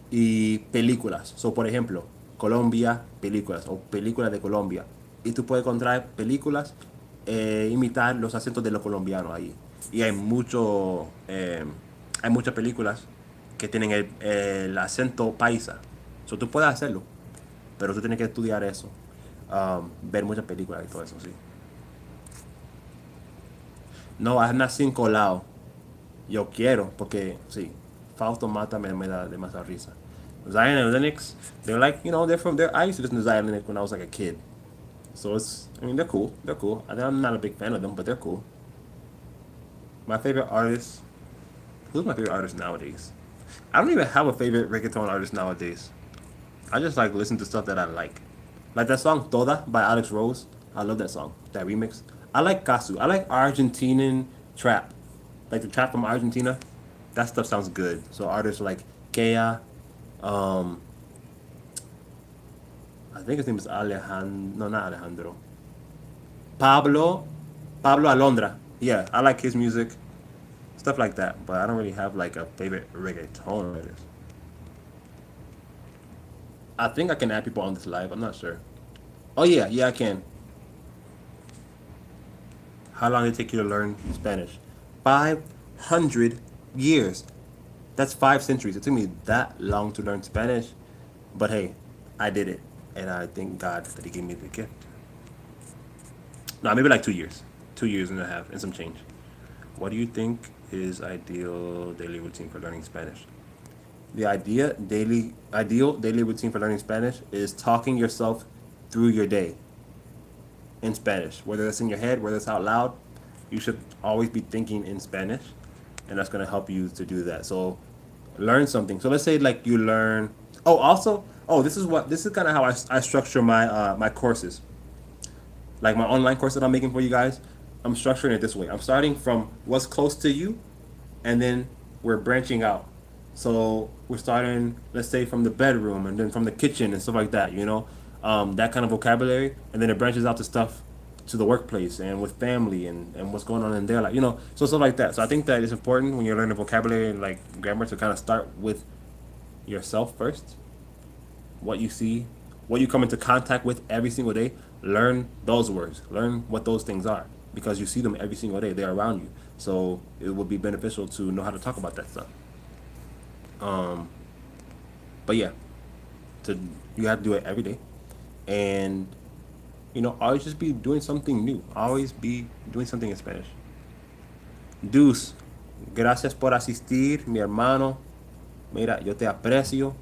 y películas. So, por ejemplo, Colombia, películas o películas de Colombia. Y tú puedes encontrar películas, imitar los acentos de los colombianos ahí. Y hay muchas películas que tienen el acento paisa. So, tú puedes hacerlo, pero tú tienes que estudiar eso. Ver muchas películas y todo eso, sí. No, has nacido colado. Yo quiero, porque sí, Fausto Mata me da demasiada risa. Zion and Linux, they're like, you know, I used to listen to Zion and Linux when I was like a kid. So I mean, they're cool. They're cool. I'm not a big fan of them, but they're cool. My favorite artist, who's my favorite artist nowadays? I don't even have a favorite reggaeton artist nowadays. I just like listen to stuff that I like. Like that song Toda by Alex Rose. I love that song, that remix. I like Kasu. I like Argentinian trap. Like the trap from Argentina. That stuff sounds good. So artists like Kea, um, I think his name is Alejandro. No, not Alejandro. Pablo, Pablo Alondra. Yeah, I like his music, stuff like that. But I don't really have like a favorite reggaeton artist. I think I can add people on this live. I'm not sure. Oh yeah, yeah I can. How long did it take you to learn Spanish? 500 years. That's 5 centuries. It took me that long to learn Spanish, but hey, I did it, and I thank God that He gave me the gift. No, maybe like 2 years, 2 years and a half, and some change. What do you think is ideal daily routine for learning Spanish? The ideal daily routine for learning Spanish is talking yourself through your day in Spanish. Whether that's in your head, whether it's out loud, you should always be thinking in Spanish, and that's gonna help you to do that. So, learn something. So let's say like you learn. Oh, also, this is kind of how I structure my my courses, like my online course that I'm making for you guys. I'm structuring it this way. I'm starting from what's close to you, and then we're branching out. So we're starting, let's say, from the bedroom, and then from the kitchen and stuff like that. That kind of vocabulary, and then it branches out to stuff to the workplace and with family and what's going on in their life. So stuff like that. So I think that it's important when you're learning vocabulary and like grammar to kind of start with yourself first, what you see, what you come into contact with every single day. Learn those words. Learn what those things are because you see them every single day. They're around you. So it would be beneficial to know how to talk about that stuff. But yeah, to you have to do it every day, and always just be doing something new. Always be doing something in Spanish. Deuce, gracias por asistir, mi hermano. Mira, yo te aprecio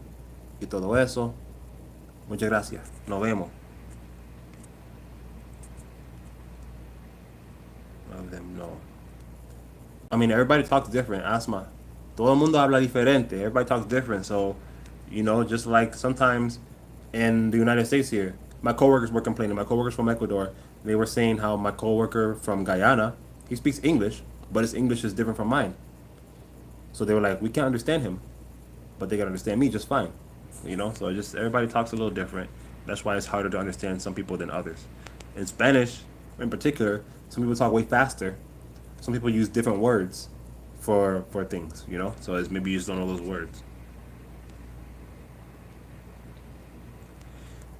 y todo eso. Muchas gracias. Nos vemos. Of them, no. I mean, everybody talks different. Asma. Todo el mundo habla diferente. Everybody talks different. So, just like sometimes in the United States here, my coworkers were complaining. My coworkers from Ecuador, they were saying how my coworker from Guyana, he speaks English, but his English is different from mine. So they were like, we can't understand him, but they can understand me just fine. So just everybody talks a little different. That's why it's harder to understand some people than others. In Spanish, in particular, some people talk way faster. Some people use different words for things. So it's maybe you just don't know those words.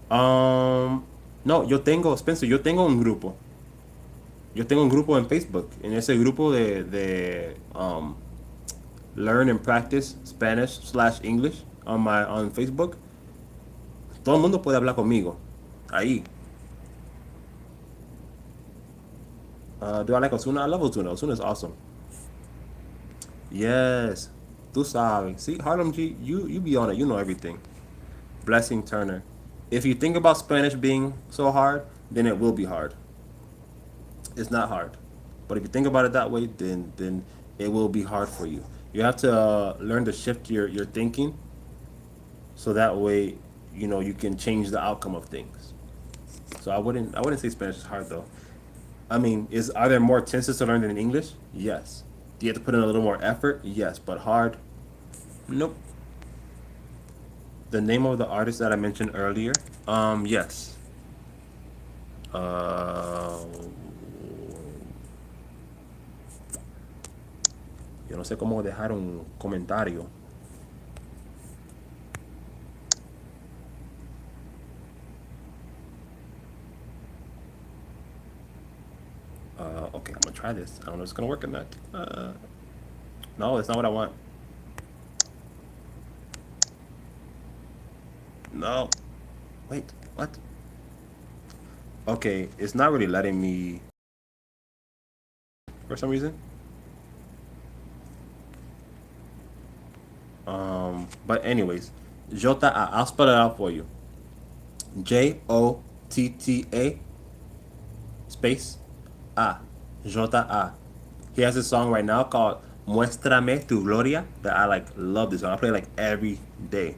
No, Spencer, yo tengo un grupo. Yo tengo un grupo en Facebook. En ese grupo de Learn and Practice Spanish/English on Facebook. Todo el mundo puede hablar conmigo. Ahí. Do I like Osuna? I love Osuna. Osuna is awesome. Yes. Tú sabes. See, Harlem G, you be on it. You know everything. Blessing Turner. If you think about Spanish being so hard, then it will be hard. It's not hard. But if you think about it that way, then it will be hard for you. You have to learn to shift your thinking so that way you can change the outcome of things. So I wouldn't say Spanish is hard though. I mean, are there more tenses to learn than in English? Yes. Do you have to put in a little more effort? Yes, but hard? Nope. The name of the artist that I mentioned earlier? Yes. Yo no sé cómo dejar un comentario. Okay, I'm gonna try this. I don't know if it's gonna work or not. No, it's not what I want. No. Wait, what? Okay, it's not really letting me for some reason. But anyways, Jota A. I'll spell it out for you. Jotta space A. Jota A. He has a song right now called Muéstrame tu Gloria that I like love this song. I play it like every day.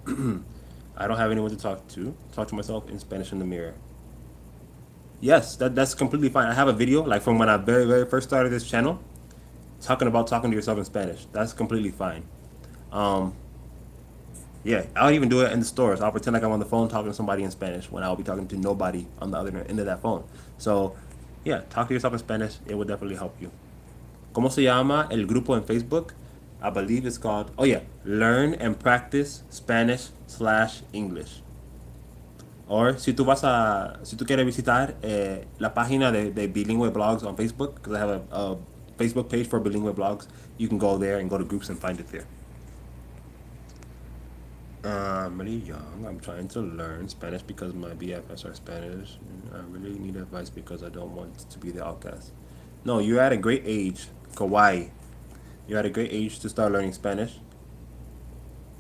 I don't have anyone to talk to. Talk to myself in Spanish in the mirror. Yes, that's completely fine. I have a video like from when I very very first started this channel, talking about talking to yourself in Spanish. That's completely fine. Yeah, I'll even do it in the stores. I'll pretend like I'm on the phone talking to somebody in Spanish when I'll be talking to nobody on the other end of that phone. So, yeah, talk to yourself in Spanish. It will definitely help you. ¿Cómo se llama el grupo en Facebook? I believe it's called, oh yeah, Learn and Practice Spanish/English. Or si tú quieres visitar la página de Bilingue Blogs on Facebook, because I have a Facebook page for Bilingue Blogs, you can go there and go to groups and find it there. I'm really young. I'm trying to learn Spanish because my BFFs are Spanish. I really need advice because I don't want to be the outcast. No, you're at a great age, Kawaii. You're at a great age to start learning Spanish.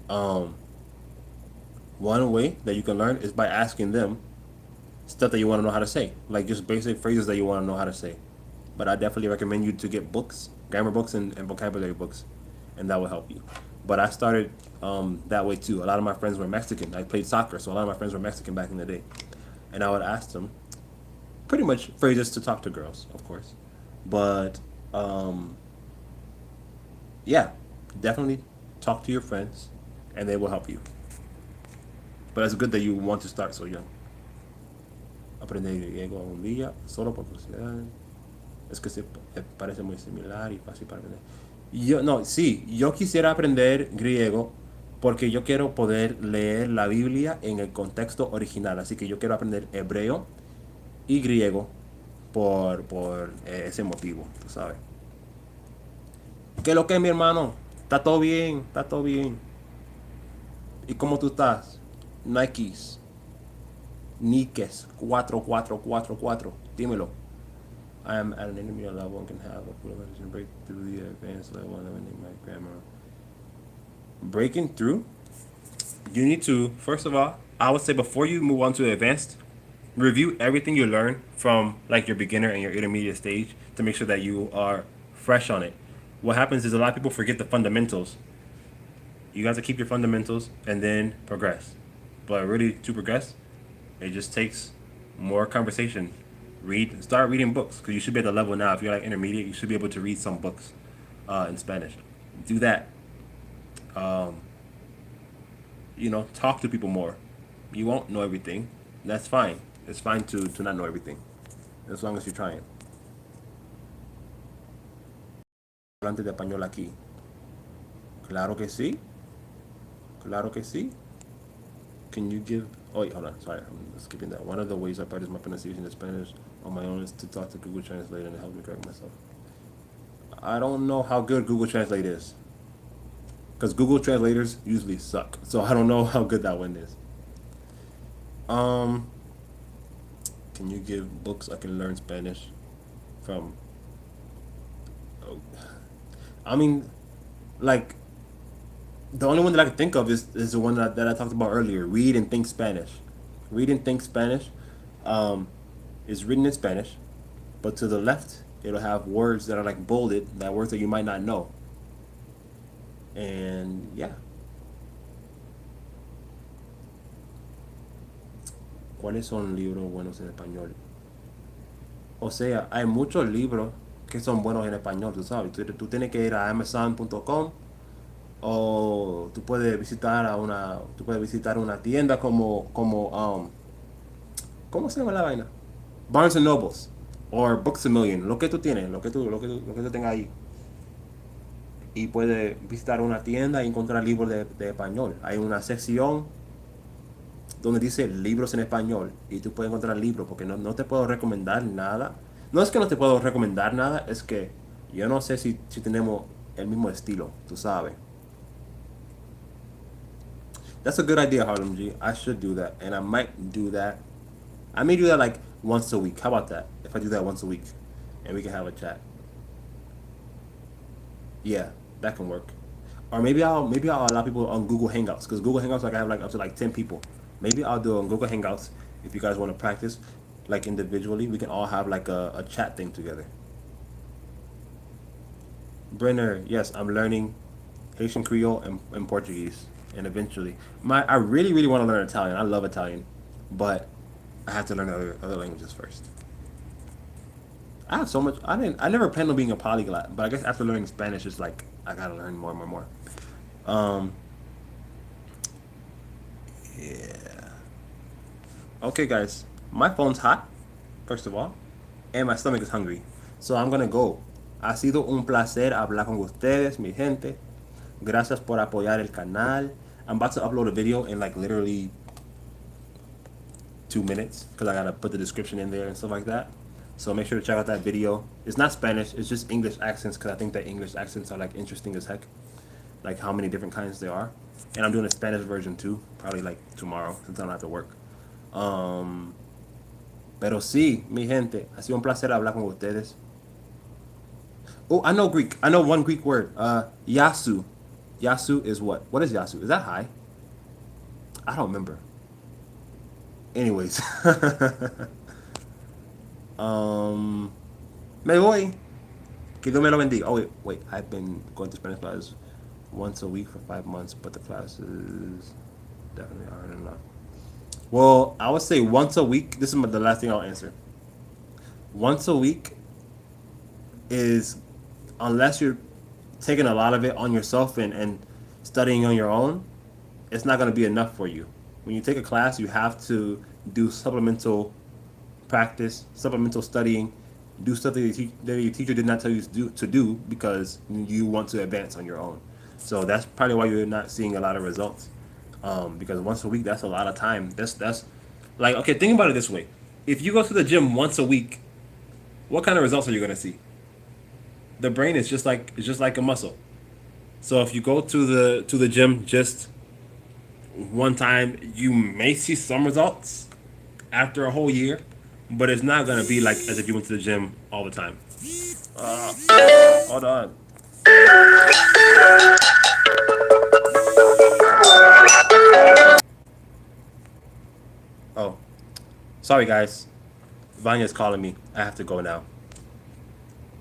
One way that you can learn is by asking them stuff that you want to know how to say, like just basic phrases that you want to know how to say. but I definitely recommend you to get books, grammar books, and vocabulary books, and that will help you. But I started that way too. A lot of my friends were Mexican. I played soccer, so a lot of my friends were Mexican back in the day, and I would ask them pretty much phrases to talk to girls, of course, but yeah, definitely talk to your friends, and they will help you. But it's good that you want to start so young. Aprender griego un día solo por curiosidad. Es que se parece muy similar y fácil para aprender. Yo, no, sí, yo quisiera aprender griego porque yo quiero poder leer la Biblia en el contexto original. Así que yo quiero aprender hebreo y griego por ese motivo, tú sabes. ¿Qué es lo que es, mi hermano? Está todo bien, está todo bien. ¿Y cómo tú estás? Nikes, Nikes, 4444. Dímelo. I am at an intermediate level and can have a full conversation break through the advanced level and eliminate my grammar. Breaking through, you need to, first of all, I would say before you move on to the advanced, review everything you learn from like your beginner and your intermediate stage to make sure that you are fresh on it. What happens is a lot of people forget the fundamentals. You got to keep your fundamentals and then progress. But really, to progress, it just takes more conversation. Start reading books because you should be at the level now. If you're like intermediate, you should be able to read some books in Spanish. Do that. Talk to people more. You won't know everything. That's fine. It's fine to not know everything, as long as you're trying. Hablante de español aquí. Claro que sí. Claro que sí. Can you give... Oh, wait, hold on. Sorry, I'm skipping that. One of the ways I practice my pronunciation in Spanish on my own is to talk to Google Translate and help me correct myself. I don't know how good Google Translate is. Because Google translators usually suck. So I don't know how good that one is. Can you give books I can learn Spanish from? Oh. I mean, like, the only one that I can think of is the one that I talked about earlier. Read and Think Spanish. Read and Think Spanish is written in Spanish, but to the left, it'll have words that are like bolded, that words that you might not know. And yeah. ¿Cuáles son libros buenos en español? O sea, hay muchos libros que son buenos en español, tú sabes. Tú tienes que ir a amazon.com o tú puedes visitar una tienda como ¿cómo se llama la vaina? Barnes and Nobles o Books a Million, lo que tú tienes, lo que tú tengas ahí. Y puedes visitar una tienda y encontrar libros de español. Hay una sección donde dice libros en español y tú puedes encontrar libros porque no te puedo recomendar nada. No es que no te puedo recomendar nada, es que yo no sé si tenemos el mismo estilo, tú sabes. That's a good idea, Harlem G. I should do that, and I might do that. I may do that like once a week. How about that? If I do that once a week, and we can have a chat. Yeah, that can work. Or maybe I'll allow people on Google Hangouts because Google Hangouts like I have like up to like 10 people. Maybe I'll do it on Google Hangouts if you guys want to practice like individually. We can all have like a chat thing together. Brenner, yes, I'm learning Haitian Creole and Portuguese, and eventually, I really really want to learn Italian. I love Italian, but I have to learn other languages first. I have so much. I never planned on being a polyglot, but I guess after learning Spanish, it's like I gotta learn more and more and more. Um, yeah. Okay, guys, my phone's hot. First of all, and my stomach is hungry, so I'm gonna go. Ha sido un placer hablar con ustedes, mi gente. Gracias por apoyar el canal. I'm about to upload a video in like literally 2 minutes because I gotta put the description in there and stuff like that. So make sure to check out that video. It's not Spanish, it's just English accents because I think that English accents are like interesting as heck. Like how many different kinds there are. And I'm doing a Spanish version too, probably like tomorrow since I don't have to work. Pero sí, mi gente, ha sido un placer hablar con ustedes. Oh, I know Greek. I know one Greek word. Yasu. Yasu is what? What is Yasu? Is that high? I don't remember. Anyways. Me voy. Que Dios me lo bendiga. Oh, wait. I've been going to Spanish classes once a week for 5 months, but the classes definitely aren't enough. Well, I would say once a week. This is the last thing I'll answer. Once a week is, unless you're taking a lot of it on yourself and studying on your own, it's not going to be enough for you. When you take a class, you have to do supplemental practice, supplemental studying, do stuff that, that your teacher did not tell you to do because you want to advance on your own. So that's probably why you're not seeing a lot of results. Because once a week, that's a lot of time. That's like, okay. Think about it this way: if you go to the gym once a week, what kind of results are you gonna see? The brain is just like a muscle. So if you go to the gym just one time, you may see some results after a whole year, but it's not gonna be like as if you went to the gym all the time. Hold on. Oh, sorry guys. Vanya's calling me. I have to go now.